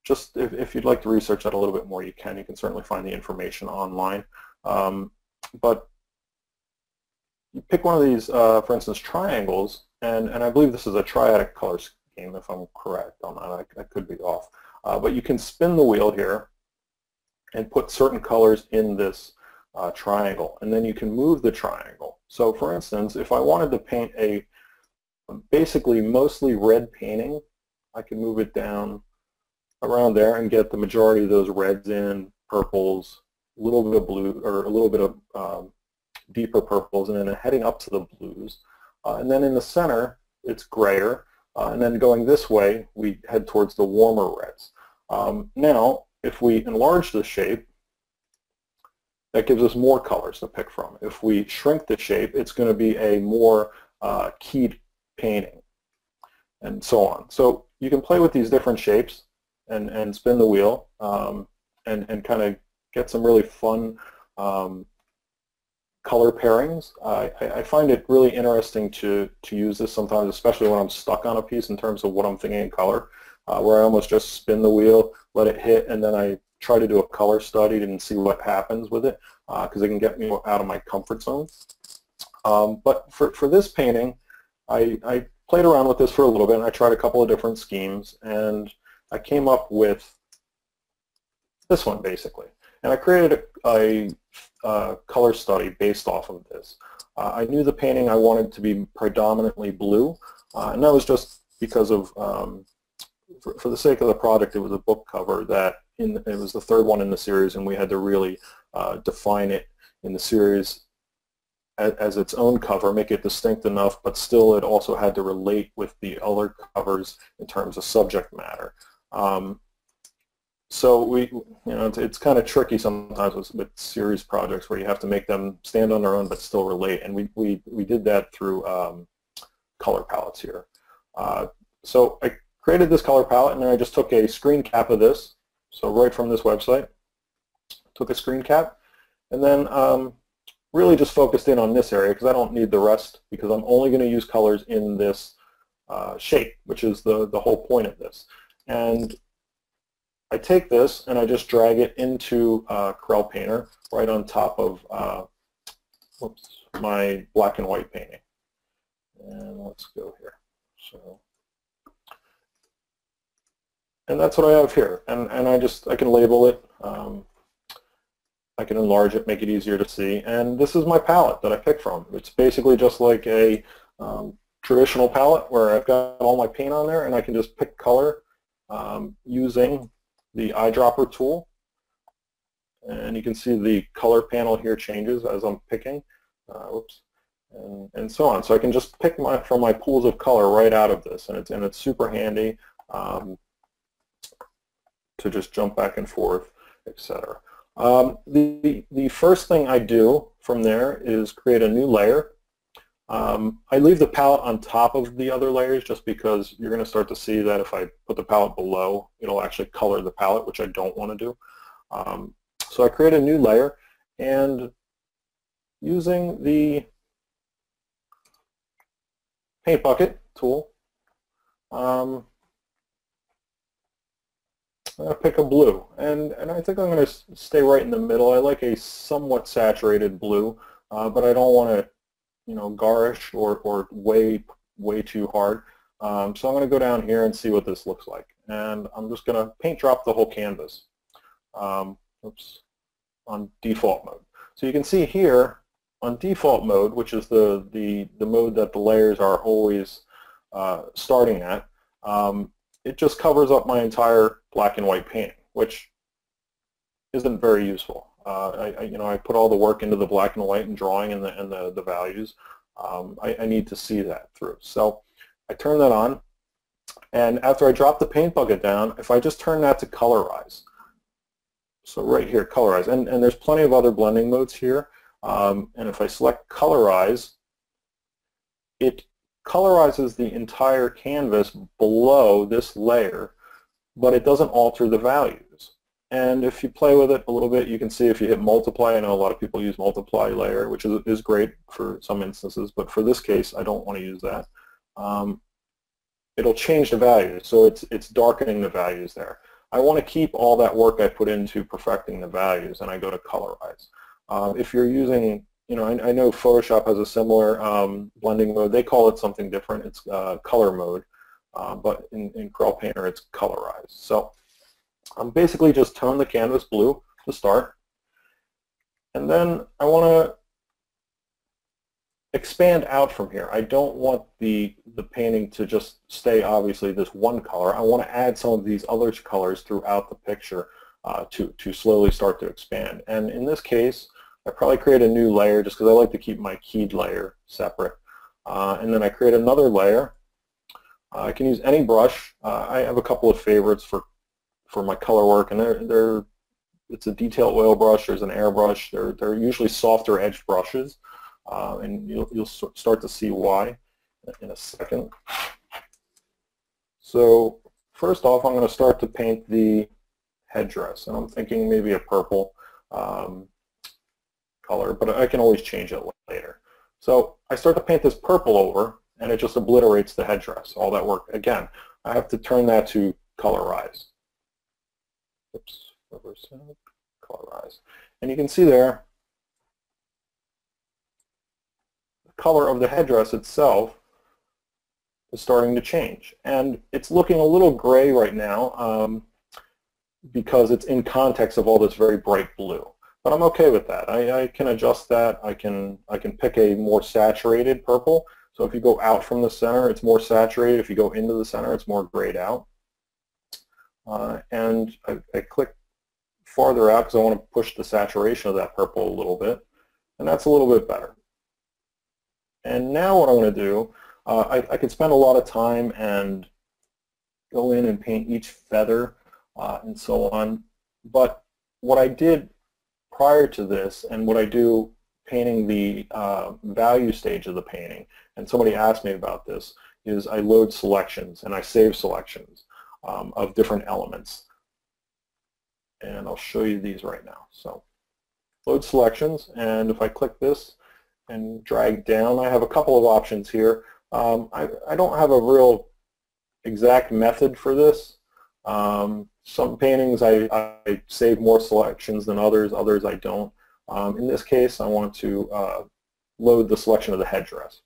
just if you'd like to research that a little bit more, you can. You can certainly find the information online. But you pick one of these, for instance, triangles, and I believe this is a triadic color scheme, if I'm correct on that. I could be off. But you can spin the wheel here and put certain colors in this triangle, and then you can move the triangle. So for instance, if I wanted to paint a basically mostly red painting, I can move it down around there and get the majority of those reds in, purples, a little bit of blue, or a little bit of deeper purples, and then heading up to the blues. And then in the center, it's grayer, and then going this way, we head towards the warmer reds. Now, if we enlarge the shape, that gives us more colors to pick from. If we shrink the shape, it's going to be a more keyed painting, and so on. So you can play with these different shapes and spin the wheel and kind of get some really fun color pairings. I find it really interesting to use this sometimes, especially when I'm stuck on a piece in terms of what I'm thinking in color, where I almost just spin the wheel, let it hit, and then I try to do a color study and see what happens with it, because it can get me out of my comfort zone. But for this painting, I played around with this for a little bit, and I tried a couple of different schemes, and I came up with this one basically. And I created a color study based off of this. I knew the painting I wanted to be predominantly blue, and that was just because of, for the sake of the project, it was a book cover that it was the third one in the series, and we had to really define it in the series as its own cover, make it distinct enough, but still it also had to relate with the other covers in terms of subject matter. So it's kind of tricky sometimes with series projects where you have to make them stand on their own but still relate, and we did that through color palettes here. So I created this color palette, and then I just took a screen cap of this, so right from this website, took a screen cap, and then really just focused in on this area because I don't need the rest, because I'm only going to use colors in this shape, which is the whole point of this. And I take this and I just drag it into Corel Painter right on top of my black and white painting. And let's go here. So, and that's what I have here. And I can label it. I can enlarge it, make it easier to see. And this is my palette that I picked from. It's basically just like a traditional palette where I've got all my paint on there, and I can just pick color using the eyedropper tool, and you can see the color panel here changes as I'm picking, and so on. So I can just pick from my pools of color right out of this, and it's super handy to just jump back and forth, etc. The first thing I do from there is create a new layer. I leave the palette on top of the other layers just because you're going to start to see that if I put the palette below, it'll actually color the palette, which I don't want to do. So I create a new layer, and using the paint bucket tool, I'm going to pick a blue, and I think I'm going to stay right in the middle. I like a somewhat saturated blue, but I don't want to garish or way too hard. So I'm going to go down here and see what this looks like. And I'm just going to paint drop the whole canvas on default mode. So you can see here on default mode, which is the mode that the layers are always starting at, it just covers up my entire black and white painting, which isn't very useful. I put all the work into the black and white and drawing and the values. I need to see that through. So I turn that on, and after I drop the paint bucket down, if I just turn that to colorize, so right here, colorize, and there's plenty of other blending modes here, and if I select colorize, it colorizes the entire canvas below this layer, but it doesn't alter the values. And if you play with it a little bit, you can see if you hit multiply. I know a lot of people use multiply layer, which is great for some instances, but for this case, I don't want to use that. It'll change the values, so it's darkening the values there. I want to keep all that work I put into perfecting the values, and I go to colorize. If you're using, I know Photoshop has a similar blending mode. They call it something different. It's color mode, but in Corel Painter, it's colorize. So basically just tone the canvas blue to start, and then I want to expand out from here. I don't want the painting to just stay obviously this one color. I want to add some of these other colors throughout the picture to slowly start to expand. And in this case, I probably create a new layer just because I like to keep my keyed layer separate. And then I create another layer. I can use any brush. I have a couple of favorites for my color work, and it's a detail oil brush. There's an airbrush. They're usually softer edged brushes, and you'll start to see why in a second. So first off, I'm going to start to paint the headdress, and I'm thinking maybe a purple color, but I can always change it later. So I start to paint this purple over, and it just obliterates the headdress, all that work. Again, I have to turn that to colorize. Oops, reverse that, colorize. And you can see there, the color of the headdress itself is starting to change. And it's looking a little gray right now because it's in context of all this very bright blue. But I'm okay with that. I can adjust that. I can pick a more saturated purple. So if you go out from the center, it's more saturated. If you go into the center, it's more grayed out. And I click farther out because I want to push the saturation of that purple a little bit. And that's a little bit better. And now what I'm going to do, I could spend a lot of time and go in and paint each feather and so on. But what I did prior to this, and what I do painting the value stage of the painting, and somebody asked me about this, is I load selections and I save selections of different elements. And I'll show you these right now. So load selections, and if I click this and drag down, I have a couple of options here. I don't have a real exact method for this. Some paintings I save more selections than others I don't. In this case, I want to load the selection of the headdress.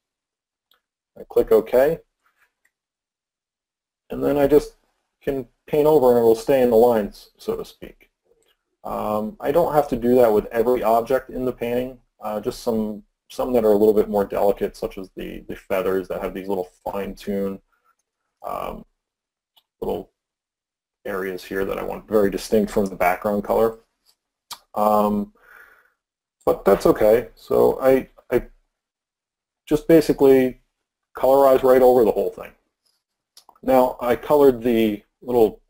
I click OK, and then I just can paint over and it will stay in the lines, so to speak. I don't have to do that with every object in the painting, just some that are a little bit more delicate, such as the feathers that have these little fine-tuned little areas here that I want very distinct from the background color. But that's okay. So I just basically colorize right over the whole thing. Now I colored the little,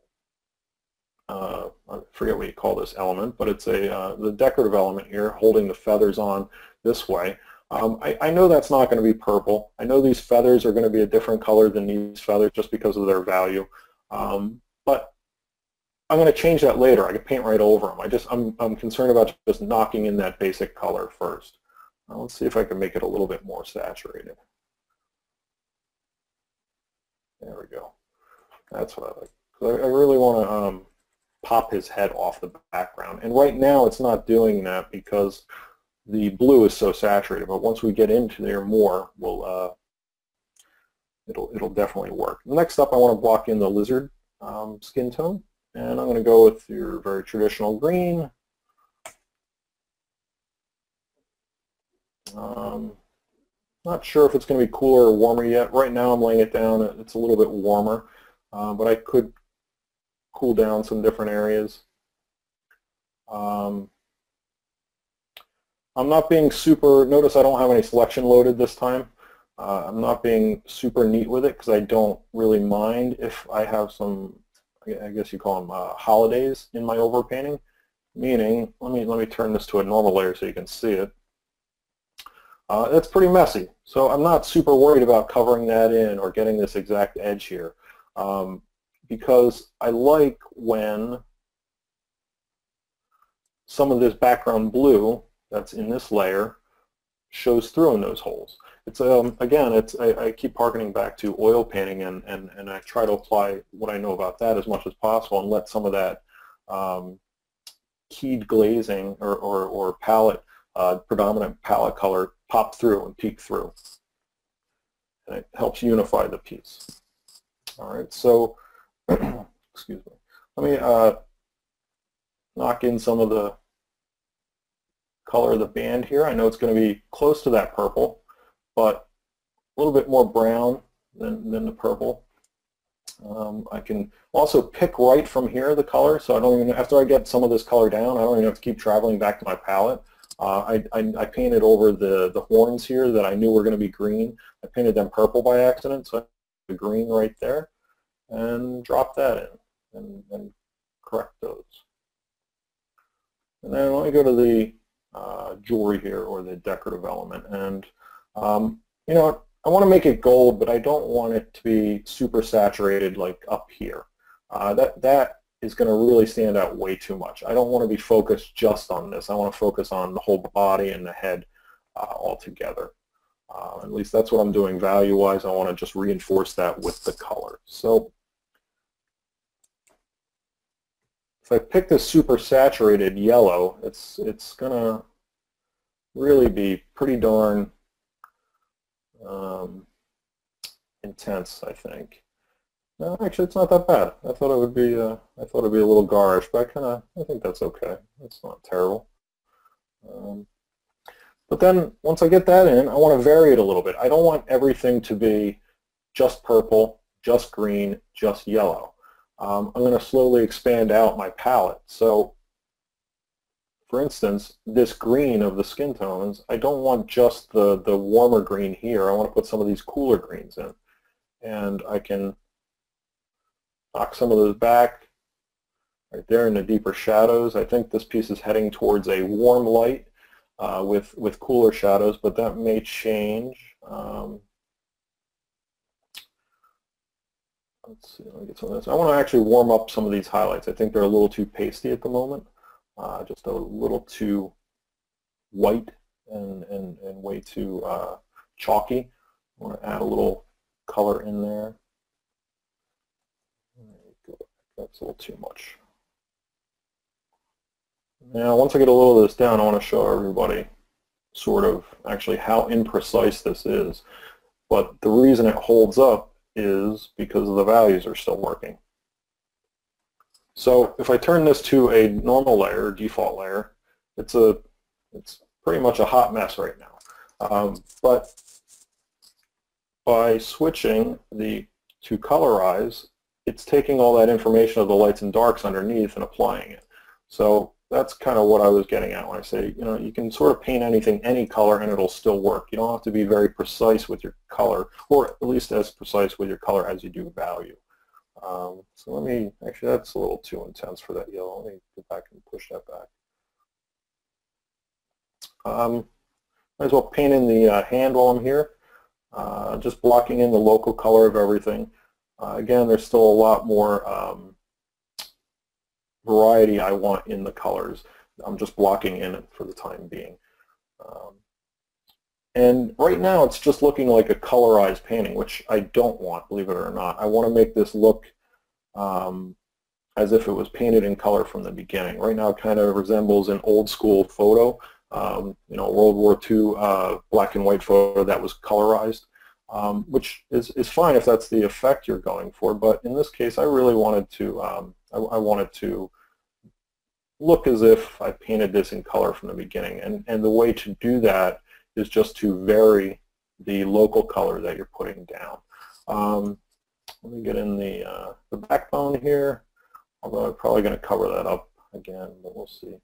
I forget what you call this element, but it's the decorative element here holding the feathers on this way. I know that's not going to be purple. I know these feathers are going to be a different color than these feathers just because of their value. But I'm going to change that later. I can paint right over them. I'm concerned about just knocking in that basic color first. Now let's see if I can make it a little bit more saturated. There we go. That's what I like. So I really want to pop his head off the background. And right now it's not doing that because the blue is so saturated. But once we get into there more, it'll definitely work. Next up, I want to block in the lizard skin tone. And I'm going to go with your very traditional green. Not sure if it's going to be cooler or warmer yet. Right now I'm laying it down. It's a little bit warmer, but I could cool down some different areas. I'm not being super, notice I don't have any selection loaded this time. I'm not being super neat with it because I don't really mind if I have some, I guess you call them holidays in my overpainting. Meaning, let me turn this to a normal layer so you can see it. It's pretty messy, so I'm not super worried about covering that in or getting this exact edge here, because I like when some of this background blue that's in this layer shows through in those holes. It's again, I keep harkening back to oil painting, and I try to apply what I know about that as much as possible and let some of that keyed glazing or palette, predominant palette color pop through and peek through. And it helps unify the piece. All right, so excuse me. Let me knock in some of the color of the band here. I know it's going to be close to that purple, but a little bit more brown than the purple. I can also pick right from here the color, so I don't even, after I get some of this color down, I don't even have to keep traveling back to my palette. I painted over the horns here that I knew were going to be green. I painted them purple by accident, so I have the green right there, and drop that in and correct those. And then let me go to the jewelry here, or the decorative element, and you know, I want to make it gold, but I don't want it to be super saturated like up here. That is going to really stand out way too much. I don't want to be focused just on this. I want to focus on the whole body and the head all together. At least that's what I'm doing value-wise. I want to just reinforce that with the color. So if I pick this super saturated yellow, it's going to really be pretty darn intense, I think. No, actually, it's not that bad. I thought it would be. I thought it'd be a little garish, but I think that's okay. It's not terrible. But then once I get that in, I want to vary it a little bit. I don't want everything to be just purple, just green, just yellow. I'm going to slowly expand out my palette. So, for instance, this green of the skin tones, I don't want just the warmer green here. I want to put some of these cooler greens in. And I can knock some of those back right there in the deeper shadows. I think this piece is heading towards a warm light with cooler shadows, but that may change. Let's see, let me get some of this. I want to actually warm up some of these highlights. I think they're a little too pasty at the moment, just a little too white and way too chalky. I want to add a little color in there. That's a little too much. Now, once I get a little of this down, I want to show everybody sort of actually how imprecise this is. But the reason it holds up is because the values are still working. So if I turn this to a normal layer, default layer, it's pretty much a hot mess right now. But by switching to colorize, it's taking all that information of the lights and darks underneath and applying it. So that's kind of what I was getting at when I say, you know, you can sort of paint anything, any color, and it'll still work. You don't have to be very precise with your color, or at least as precise with your color as you do value. So let me, actually that's a little too intense for that yellow. Let me go back and push that back. Might as well paint in the hand while I'm here. Just blocking in the local color of everything. Again, there's still a lot more variety I want in the colors. I'm just blocking in it for the time being. And right now it's just looking like a colorized painting, which I don't want, believe it or not. I want to make this look as if it was painted in color from the beginning. Right now it kind of resembles an old school photo, you know, World War II black and white photo that was colorized. Which is fine if that's the effect you're going for, but in this case I really wanted to I wanted to look as if I painted this in color from the beginning, and the way to do that is just to vary the local color that you're putting down. Let me get in the backbone here, although I'm probably going to cover that up again, but we'll see.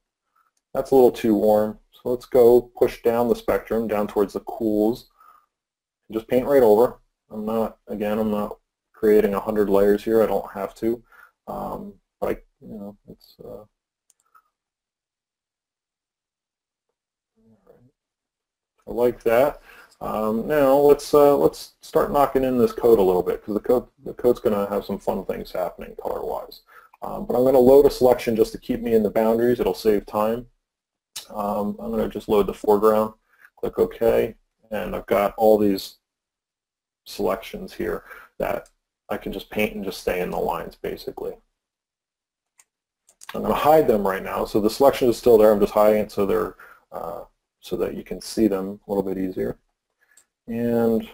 That's a little too warm, so let's go push down the spectrum down towards the cools. Just paint right over. I'm not creating 100 layers here. I don't have to, but you know, it's. I like that. Now let's start knocking in this coat a little bit, because the coat's going to have some fun things happening color-wise. But I'm going to load a selection just to keep me in the boundaries. It'll save time. I'm going to just load the foreground, click OK, and I've got all these selections here that I can just paint and just stay in the lines basically. I'm going to hide them right now, so the selection is still there. I'm just hiding it so they're so that you can see them a little bit easier. And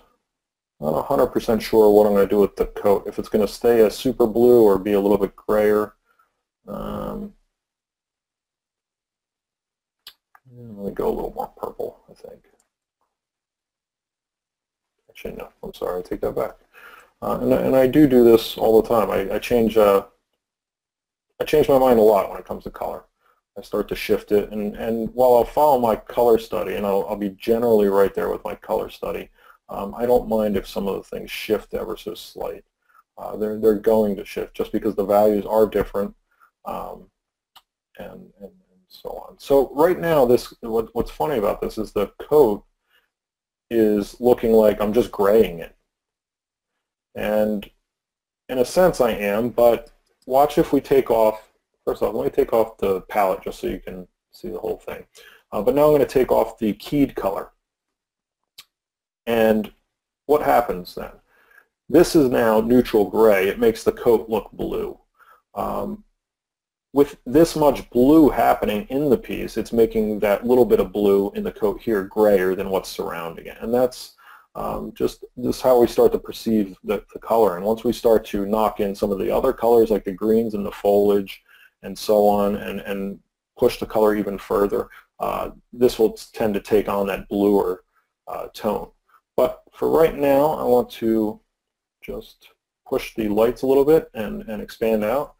I'm not 100% sure what I'm going to do with the coat. If it's going to stay a super blue or be a little bit grayer. Let me go a little more purple, I think. Actually, no, I'm sorry, I take that back. And I do this all the time. I change my mind a lot when it comes to color. I start to shift it, and while I'll follow my color study, and I'll be generally right there with my color study, I don't mind if some of the things shift ever so slight. They're going to shift just because the values are different, and so on. So right now, what's funny about this is the coat is looking like I'm just graying it. And in a sense I am, but watch if we take off, first off, let me take off the palette just so you can see the whole thing. But now I'm going to take off the keyed color. And what happens then? This is now neutral gray. It makes the coat look blue. With this much blue happening in the piece, it's making that little bit of blue in the coat here grayer than what's surrounding it. And that's just how we start to perceive the color. And once we start to knock in some of the other colors like the greens and the foliage and so on, and push the color even further, this will tend to take on that bluer tone. But for right now, I want to just push the lights a little bit and expand out.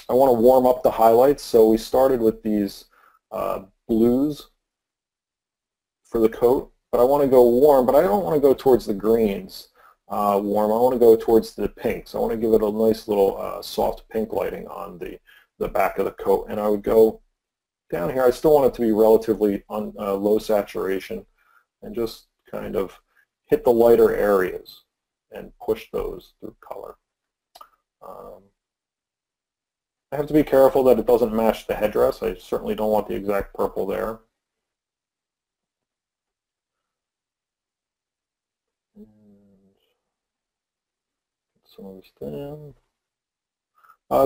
I want to warm up the highlights, so we started with these blues for the coat, but I want to go warm, but I don't want to go towards the greens warm. I want to go towards the pinks. I want to give it a nice little soft pink lighting on the back of the coat, and I would go down here. I still want it to be relatively low saturation and just kind of hit the lighter areas and push those through color. I have to be careful that it doesn't match the headdress. I certainly don't want the exact purple there. And some of this down.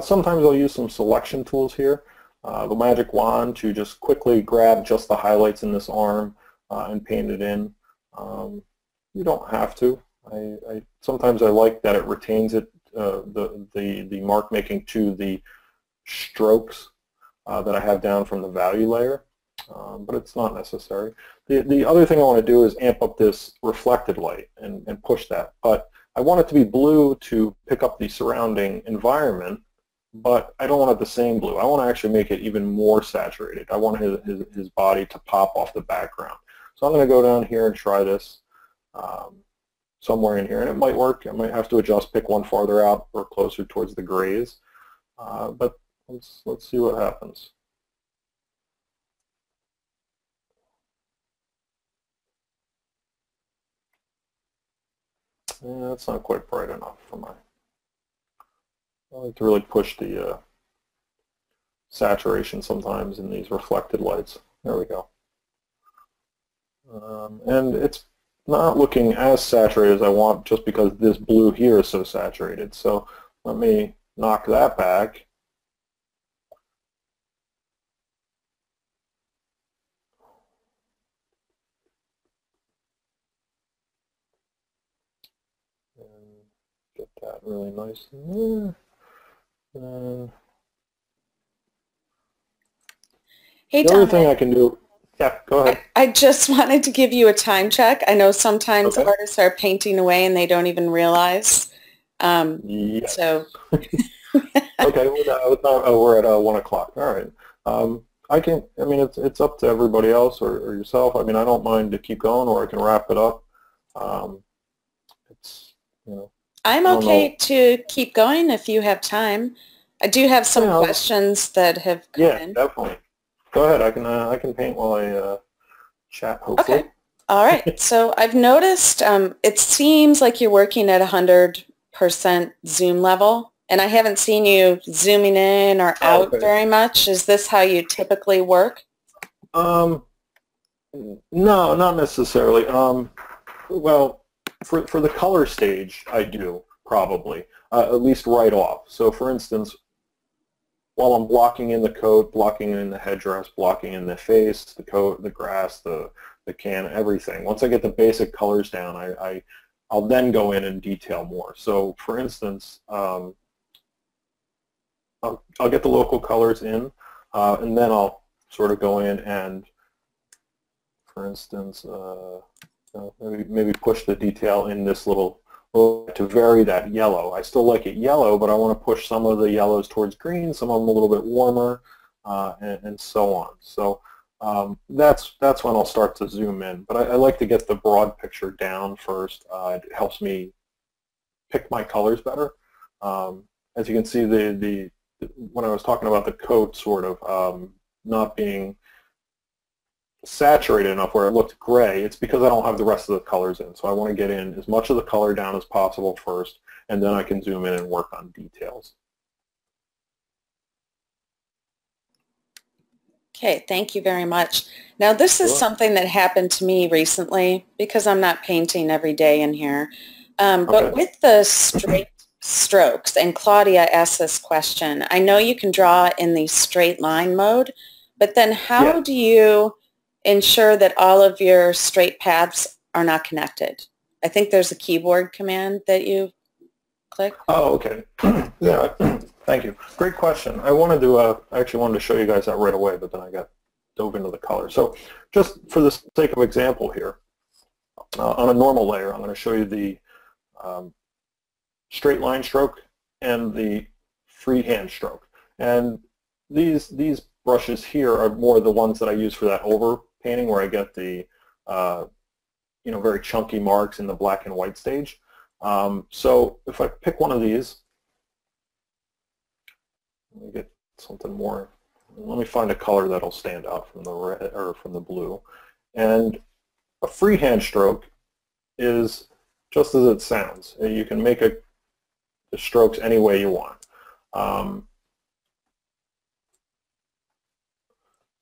Sometimes I'll use some selection tools here. The magic wand to just quickly grab just the highlights in this arm and paint it in. You don't have to. Sometimes I like that it retains it, the mark making to the strokes that I have down from the value layer, but it's not necessary. The other thing I want to do is amp up this reflected light and push that, but I want it to be blue to pick up the surrounding environment, but I don't want it the same blue. I want to actually make it even more saturated. I want his body to pop off the background. So I'm going to go down here and try this somewhere in here, and it might work. I might have to adjust, pick one farther out or closer towards the grays, but let's see what happens. Yeah, that's not quite bright enough for my. I like to really push the saturation sometimes in these reflected lights. There we go. And it's not looking as saturated as I want just because this blue here is so saturated. So let me knock that back. And get that really nice in there. Hey, the other thing I can do, yeah, go ahead. I just wanted to give you a time check. I know sometimes artists are painting away and they don't even realize. Yes. So. Okay, well, we're at 1 o'clock. All right. I mean, it's up to everybody else or yourself. I mean, I don't mind to keep going, or I can wrap it up. It's, you know. I'm okay to keep going if you have time. I do have some questions that have come in. Yeah, definitely. Go ahead. I can paint while I chat, hopefully. Okay. All right. So I've noticed it seems like you're working at 100% zoom level. And I haven't seen you zooming in or Oh, out okay. very much. Is this how you typically work? Um, no, not necessarily. Well, for the color stage, I do probably, at least right off. So for instance, while I'm blocking in the coat, blocking in the headdress, blocking in the face, the coat, the grass, the can, everything. Once I get the basic colors down, I'll then go in and detail more. So for instance, I'll get the local colors in, and then I'll sort of go in and, for instance, maybe push the detail in this little to vary that yellow. I still like it yellow, but I want to push some of the yellows towards green, some of them a little bit warmer, and so on. So that's when I'll start to zoom in. But I like to get the broad picture down first. It helps me pick my colors better. As you can see, when I was talking about the coat sort of not being saturated enough where it looked gray, it's because I don't have the rest of the colors in. So I want to get in as much of the color down as possible first, and then I can zoom in and work on details. Okay, thank you very much. Now this is something that happened to me recently because I'm not painting every day in here. But with the straight strokes, and Claudia asked this question, I know you can draw in the straight line mode, but then how do you ensure that all of your straight paths are not connected? I think there's a keyboard command that you click. Oh, okay. Yeah, thank you. Great question. I actually wanted to show you guys that right away, but then I dove into the color. So just for the sake of example here, on a normal layer, I'm going to show you the straight line stroke and the freehand stroke. And these brushes here are more the ones that I use for that over painting where I get the very chunky marks in the black and white stage. So if I pick one of these, let me get something more. Let me find a color that'll stand out from the red or from the blue. And a freehand stroke is just as it sounds. You can make the strokes any way you want.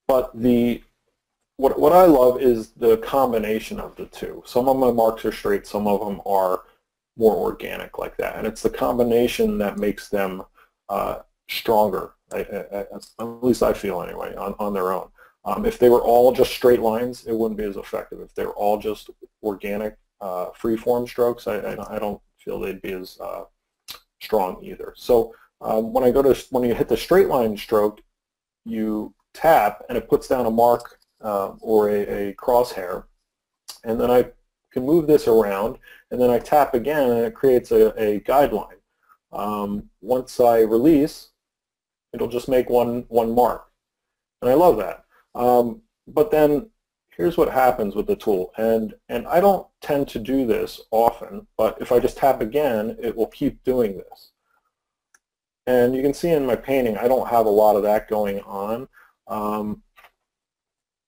But what I love is the combination of the two. Some of my marks are straight, some of them are more organic like that. And it's the combination that makes them stronger, at least I feel anyway, on their own. If they were all just straight lines, it wouldn't be as effective. If they were all just organic free-form strokes, I don't feel they'd be as strong either. So when you hit the straight line stroke, you tap and it puts down a mark or a crosshair, and then I can move this around, and then I tap again and it creates a guideline. Once I release, it'll just make one mark, and I love that. But then here's what happens with the tool, and I don't tend to do this often, but if I just tap again, it will keep doing this. And you can see in my painting, I don't have a lot of that going on.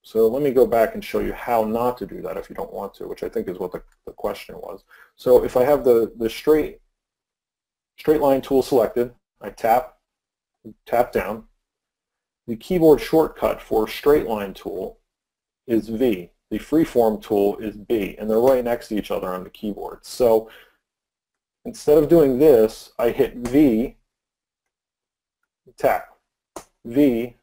So let me go back and show you how not to do that if you don't want to, which I think is what the question was. So if I have the straight line tool selected, I tap down. The keyboard shortcut for straight line tool is V. The freeform tool is B, and they're right next to each other on the keyboard. So instead of doing this, I hit V, tap, V,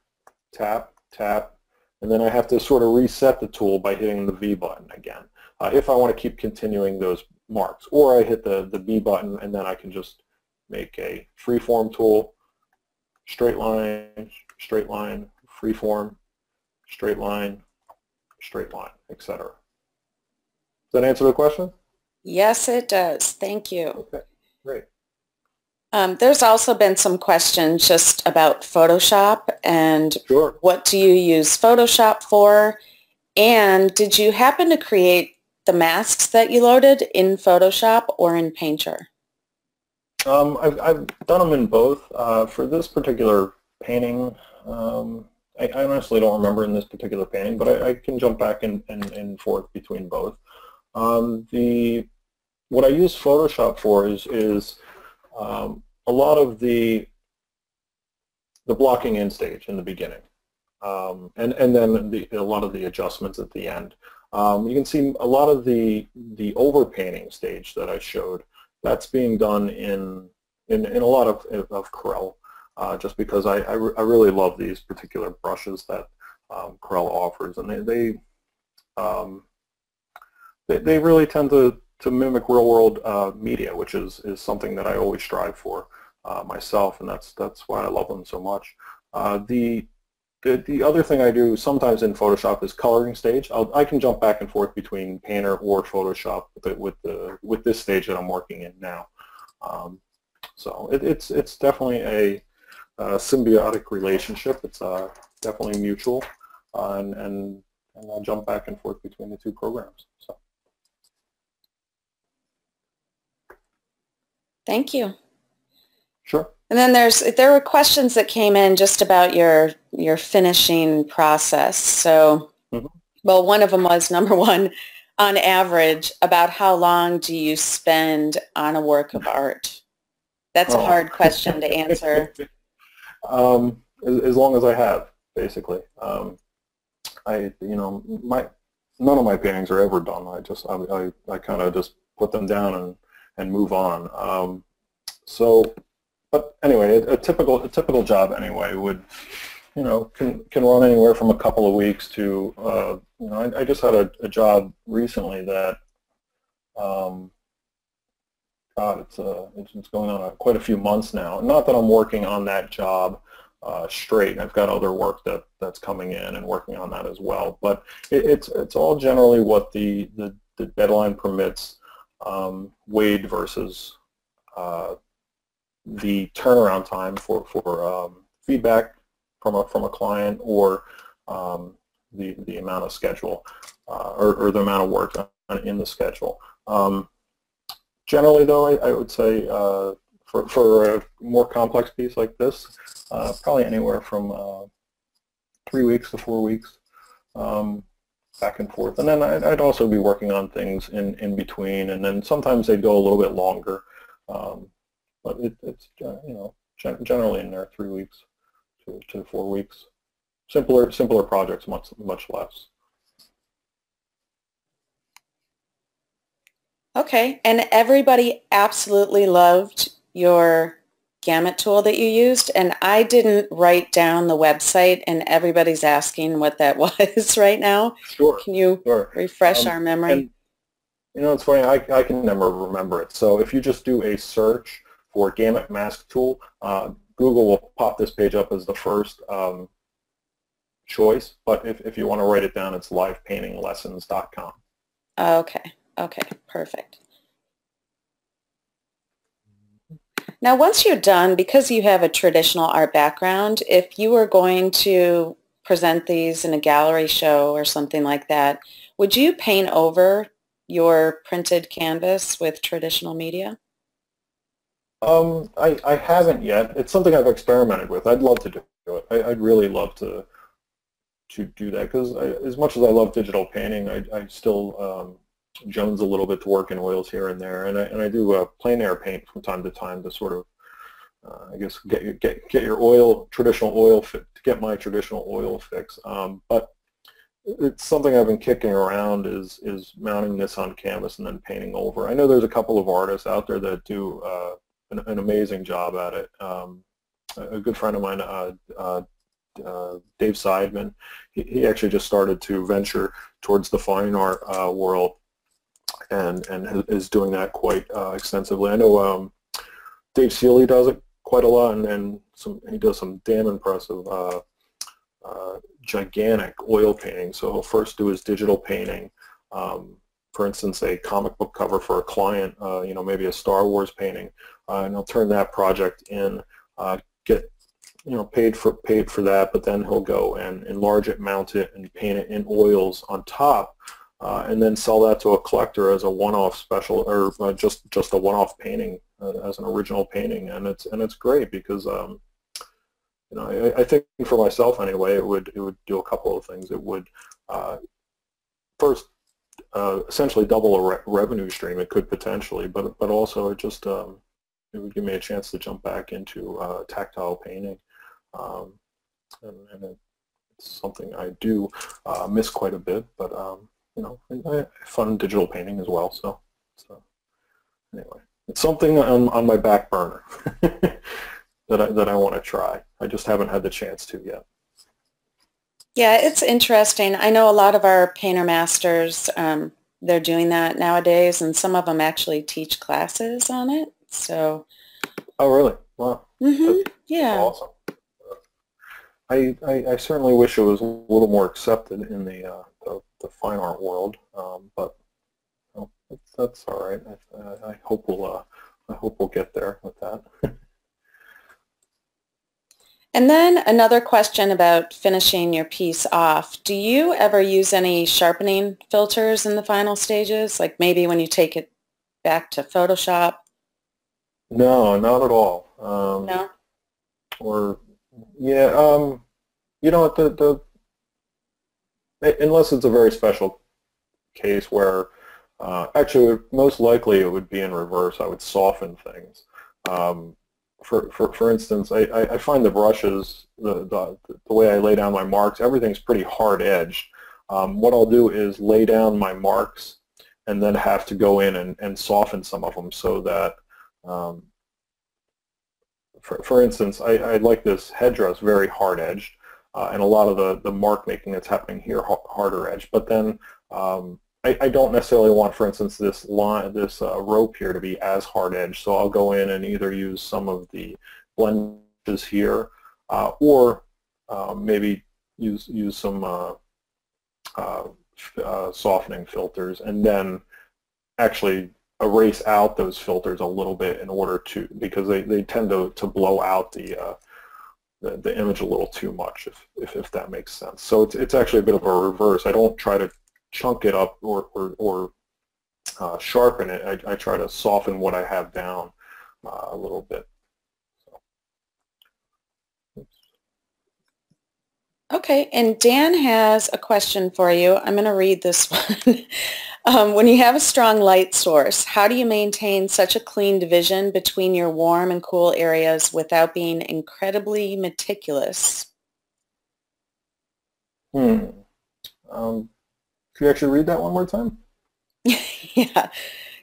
tap, tap, and then I have to sort of reset the tool by hitting the V button again if I want to keep continuing those marks. Or I hit the B button, and then I can just make a freeform tool, straight line, freeform, straight line, etc. Does that answer the question? Yes, it does. Thank you. Okay, great. There's also been some questions just about Photoshop and what do you use Photoshop for? And did you happen to create the masks that you loaded in Photoshop or in Painter? I've done them in both. For this particular painting, I honestly don't remember in this particular painting, but I can jump back and forth between both. What I use Photoshop for is a lot of the blocking in stage in the beginning, and then a lot of the adjustments at the end. You can see a lot of the overpainting stage that I showed. That's being done in a lot of Corel, just because I really love these particular brushes that Corel offers, and they really tend to mimic real world media, which is something that I always strive for myself, and that's why I love them so much. The other thing I do sometimes in Photoshop is coloring stage. I can jump back and forth between Painter or Photoshop with this stage that I'm working in now. So it's definitely a symbiotic relationship. It's definitely mutual, and I jump back and forth between the two programs. So. Thank you. Sure. And then there were questions that came in just about your finishing process. So, well, one of them was, number one, on average, about how long do you spend on a work of art? That's a hard question to answer. As long as I have, basically. None of my paintings are ever done. I kind of just put them down and move on. But anyway, a typical job anyway would, can run anywhere from a couple of weeks to, I just had a job recently that, God, it's going on quite a few months now. Not that I'm working on that job straight. I've got other work that's coming in and working on that as well. But it's all generally what the deadline permits, weighed versus the turnaround time for feedback from a client, or the amount of schedule or the amount of work in the schedule. Generally, though, I would say for a more complex piece like this, probably anywhere from 3 weeks to 4 weeks, back and forth. And then I'd also be working on things in between, and then sometimes they'd go a little bit longer. But it's generally in there 3 weeks to 4 weeks. Simpler projects, much less. Okay, and everybody absolutely loved your gamut tool that you used, and I didn't write down the website, and everybody's asking what that was right now. Sure. Can you refresh our memory? And, it's funny, I can never remember it. So if you just do a search for Gamut Mask Tool, Google will pop this page up as the first choice, but if you want to write it down, it's livepaintinglessons.com. Okay, perfect. Now, once you're done, because you have a traditional art background, if you were going to present these in a gallery show or something like that, would you paint over your printed canvas with traditional media? I haven't yet. It's something I've experimented with. I'd love to do it. I'd really love to do that, because as much as I love digital painting, I still jones a little bit to work in oils here and there, and I do plein air paint from time to time to sort of, I guess, get your traditional oil fit, to get my traditional oil fix. But it's something I've been kicking around is mounting this on canvas and then painting over. I know there's a couple of artists out there that do an amazing job at it. A good friend of mine, Dave Seidman, he actually just started to venture towards the fine art world, and is doing that quite extensively. I know Dave Seeley does it quite a lot, and he does some damn impressive gigantic oil painting. So he'll first do his digital painting, for instance, a comic book cover for a client, maybe a Star Wars painting, and he'll turn that project in, get paid for that, but then he'll go and enlarge it, mount it, and paint it in oils on top, and then sell that to a collector as a one-off special, or just a one-off painting as an original painting, and it's great because I think for myself anyway, it would do a couple of things. It would first essentially double a revenue stream. It could potentially, but also it just it would give me a chance to jump back into tactile painting, and it's something I do miss quite a bit. But you know, I have fun digital painting as well. So anyway, it's something on my back burner that I want to try. I just haven't had the chance to yet. Yeah, it's interesting. I know a lot of our painter masters, they're doing that nowadays, and some of them actually teach classes on it. So. Oh, really? Wow. Yeah. Awesome. I certainly wish it was a little more accepted in the fine art world, but well, that's all right. I hope we'll get there with that. And then another question about finishing your piece off. Do you ever use any sharpening filters in the final stages, like maybe when you take it back to Photoshop? No, not at all. No? Or yeah, you know, unless it's a very special case where actually most likely it would be in reverse. I would soften things. For instance, I find the brushes, the way I lay down my marks, everything's pretty hard edged. What I'll do is lay down my marks and then have to go in and soften some of them so that, for instance, I like this headdress very hard edged, and a lot of the mark making that's happening here harder edged. But then I don't necessarily want, for instance, this rope here to be as hard edged. So I'll go in and either use some of the blends here, or maybe use some softening filters, and then actually erase out those filters a little bit in order to, because they tend to blow out the image a little too much, if that makes sense. So it's actually a bit of a reverse. I don't try to chunk it up or sharpen it. I try to soften what I have down a little bit. So. Okay, and Dan has a question for you. I'm going to read this one. When you have a strong light source, how do you maintain such a clean division between your warm and cool areas without being incredibly meticulous? Could you actually read that one more time? Yeah.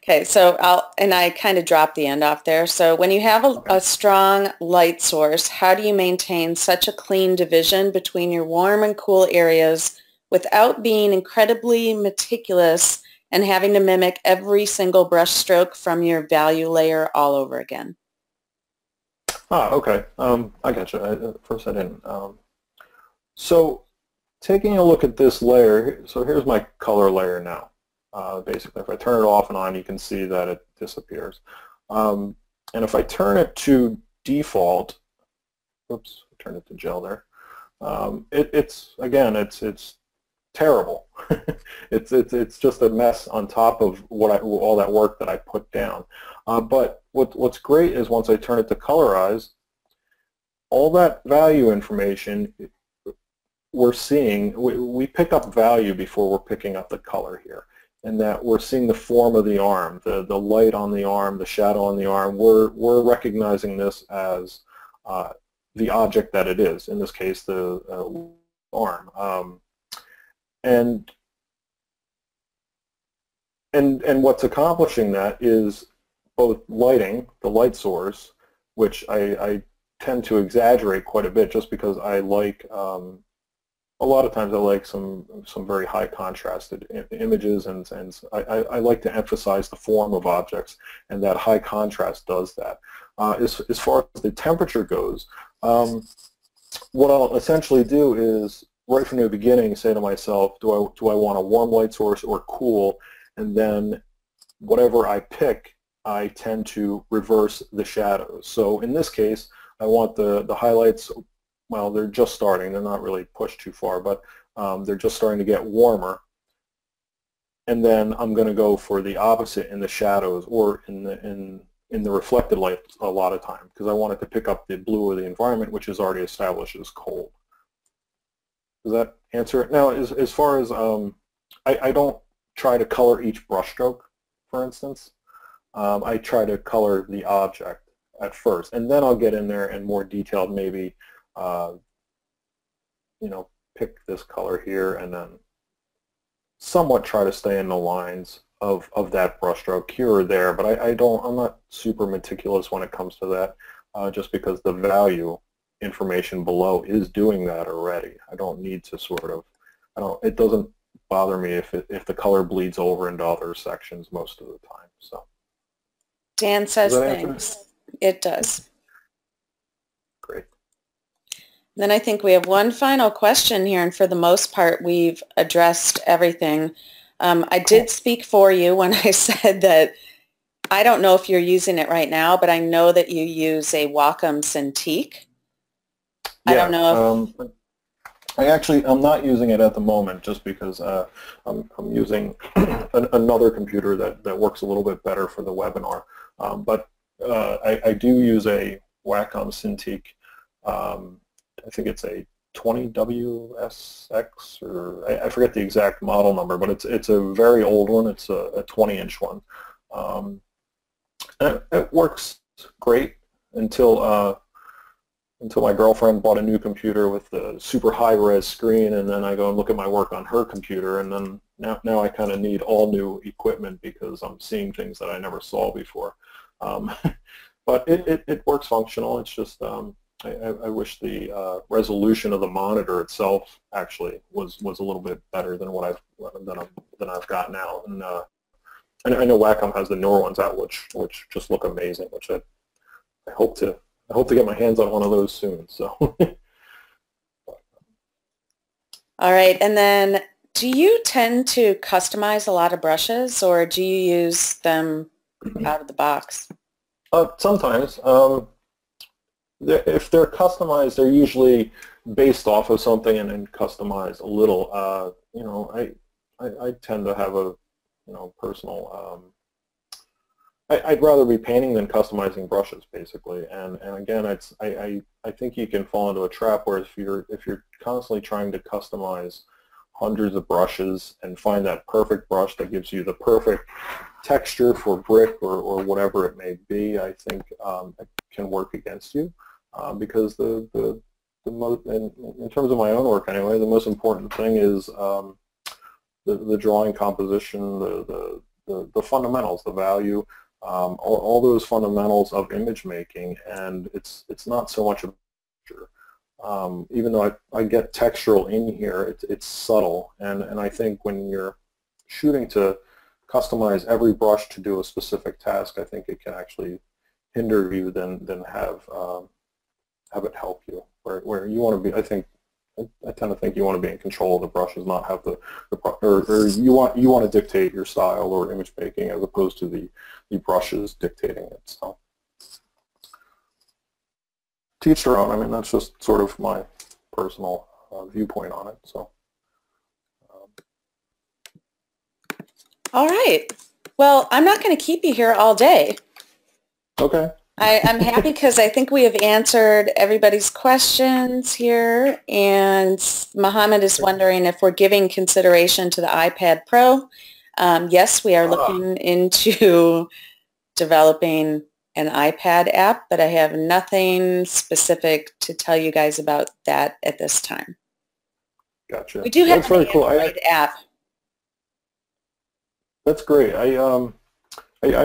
Okay, so I kind of dropped the end off there. So when you have a strong light source, how do you maintain such a clean division between your warm and cool areas without being incredibly meticulous and having to mimic every single brush stroke from your value layer all over again? Okay. I got you. At first I didn't. So taking a look at this layer, so here's my color layer now. Basically, if I turn it off and on, you can see that it disappears. And if I turn it to default, oops, I turned it to gel there. It's terrible. it's just a mess on top of all that work that I put down. But what's great is once I turn it to colorize, all that value information we're seeing, we pick up value before we're picking up the color here, and that we're seeing the form of the arm, the light on the arm, the shadow on the arm. We're recognizing this as the object that it is, in this case the arm. And what's accomplishing that is both lighting, the light source, which I tend to exaggerate quite a bit just because I like, a lot of times I like some very high contrasted images, and I like to emphasize the form of objects, and that high contrast does that. As far as the temperature goes, what I'll essentially do is right from the beginning say to myself, do I want a warm light source or cool, and then whatever I pick, I tend to reverse the shadows. So in this case, I want the highlights, well, they're just starting. They're not really pushed too far, but they're just starting to get warmer. And then I'm going to go for the opposite in the shadows or in the reflected light a lot of time, because I want it to pick up the blue of the environment, which is already established as cold. Does that answer it? Now, as far as, I don't try to color each brushstroke, for instance. I try to color the object. at first, and then I'll get in there and more detailed, maybe, you know, pick this color here and then somewhat try to stay in the lines of that brushstroke here or there, but I'm not super meticulous when it comes to that, just because the value information below is doing that already. I don't need to sort of, it doesn't bother me if the color bleeds over into other sections most of the time. So Dan says thanks. It does. Great. Then I think we have one final question here, and for the most part we've addressed everything. I did speak for you when I said that I don't know if you're using it right now, but I know that you use a Wacom Cintiq. Yeah, I don't know if... I'm not using it at the moment just because I'm using another computer that works a little bit better for the webinar. But I do use a Wacom Cintiq. I think it's a 20WSX, or I forget the exact model number, but it's a very old one. It's a 20-inch one. It works great until my girlfriend bought a new computer with a super high-res screen, and then I go and look at my work on her computer, and then now I kind of need all new equipment because I'm seeing things that I never saw before. But it works functional. It's just I wish the resolution of the monitor itself actually was a little bit better than what I've got now. And I know Wacom has the newer ones out, which just look amazing. Which I hope to get my hands on one of those soon. So. All right, and then do you tend to customize a lot of brushes, or do you use them out of the box? Sometimes. If they're customized, they're usually based off of something and then customized a little. You know, I tend to have a personal. I'd rather be painting than customizing brushes, basically. And again, I think you can fall into a trap where if you're constantly trying to customize hundreds of brushes and find that perfect brush that gives you the perfect texture for brick or whatever it may be, I think it can work against you because in terms of my own work anyway, the most important thing is the drawing composition, the fundamentals, the value. All those fundamentals of image making, and it's not so much a picture. Even though I get textural in here, it's subtle, and I think when you're shooting to customize every brush to do a specific task, I think it can actually hinder you than have it help you. Where you want to be, I tend to think you want to be in control of the brushes, not have or you want to dictate your style or image making as opposed to the brushes dictating it. So to each their own. I mean, that's just sort of my personal viewpoint on it. So. All right. Well, I'm not going to keep you here all day. Okay. I'm happy because I think we have answered everybody's questions here, and Mohammed is wondering if we're giving consideration to the iPad Pro. Yes, we are looking into developing an iPad app, but I have nothing specific to tell you guys about that at this time. Gotcha. We do have an Android app. That's great. I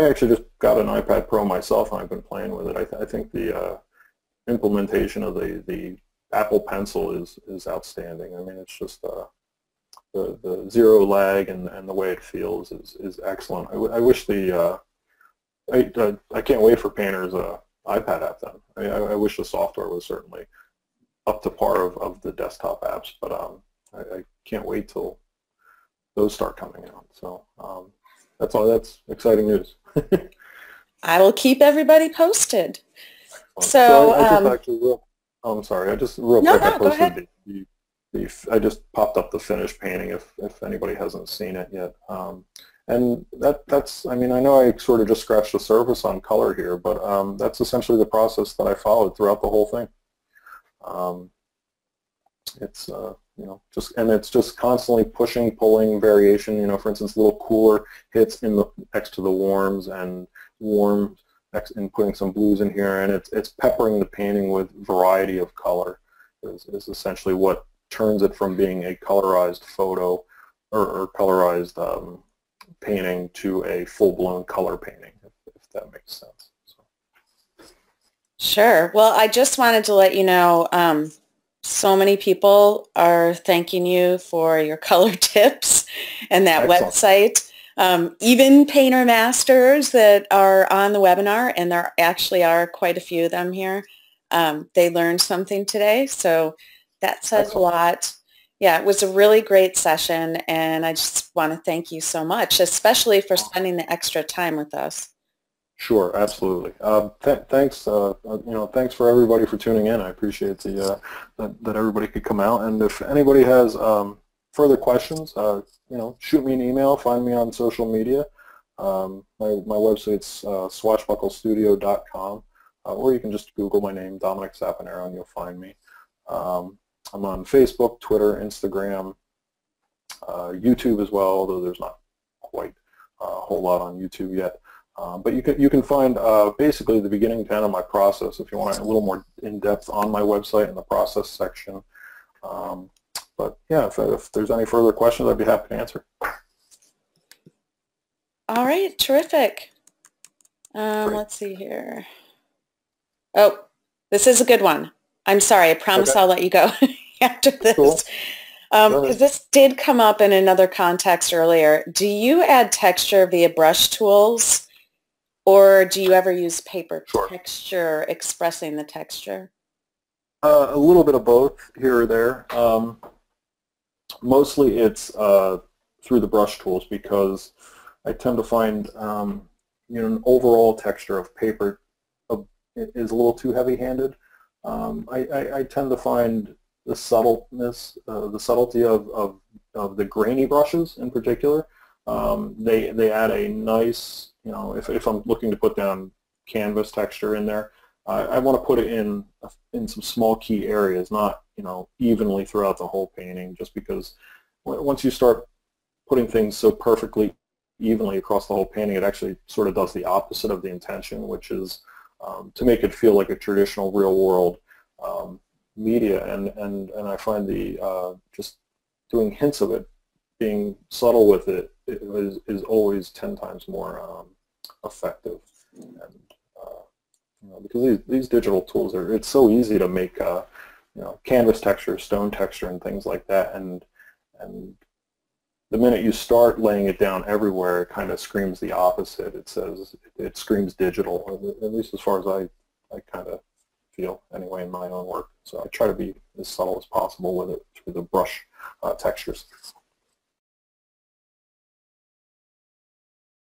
actually just got an iPad Pro myself, and I've been playing with it. I think the implementation of the Apple Pencil is outstanding. I mean, it's just the zero lag and the way it feels is excellent. I wish I can't wait for Painter's iPad app then. I wish the software was certainly up to par of the desktop apps, but I can't wait till those start coming out. So. That's exciting news. I will keep everybody posted. So I'm sorry. I just real quick. I posted I just popped up the finished painting if anybody hasn't seen it yet. And that's. I mean, I know I sort of just scratched the surface on color here, but that's essentially the process that I followed throughout the whole thing. It's it's just constantly pushing, pulling, variation. For instance, little cooler hits next to the warms, and warm and putting some blues in here, and it's peppering the painting with variety of color is essentially what turns it from being a colorized photo or colorized painting to a full-blown color painting, if that makes sense. So. Sure. Well, I just wanted to let you know, so many people are thanking you for your color tips and that Excellent. website. Even painter masters that are on the webinar, and there actually are quite a few of them here, they learned something today, so that says Excellent. a lot. Yeah, it was a really great session, and I just want to thank you so much, especially for spending the extra time with us. Sure, absolutely. Thanks, thanks for everybody for tuning in. I appreciate that everybody could come out. And if anybody has further questions, shoot me an email, find me on social media. My website's swashbucklestudio.com, or you can just Google my name, Dominick Saponaro, and you'll find me. I'm on Facebook, Twitter, Instagram, YouTube as well, although there's not quite a whole lot on YouTube yet. But you can find basically the beginning to end of my process if you want a little more in-depth on my website in the process section. But yeah, if there's any further questions, I'd be happy to answer. All right, terrific. Let's see here. Oh, this is a good one. I'm sorry, I promise Okay. I'll let you go after this. Cool. Because this did come up in another context earlier. Do you add texture via brush tools, or do you ever use paper texture expressing the texture? A little bit of both here or there. Mostly it's through the brush tools, because I tend to find an overall texture of paper is a little too heavy-handed. I tend to find the subtleness, the subtlety of the grainy brushes in particular. They add a nice, if I'm looking to put down canvas texture in there, I want to put it in some small key areas, not evenly throughout the whole painting, just because once you start putting things so perfectly evenly across the whole painting, it actually sort of does the opposite of the intention, which is to make it feel like a traditional real world media, and I find the just doing hints of it, being subtle with it, is always 10 times more effective. And because these digital tools it's so easy to make canvas texture, stone texture, and things like that, and the minute you start laying it down everywhere, it kind of screams the opposite. It screams digital, at least as far as I kind of feel anyway in my own work. So I try to be as subtle as possible with it through the brush textures.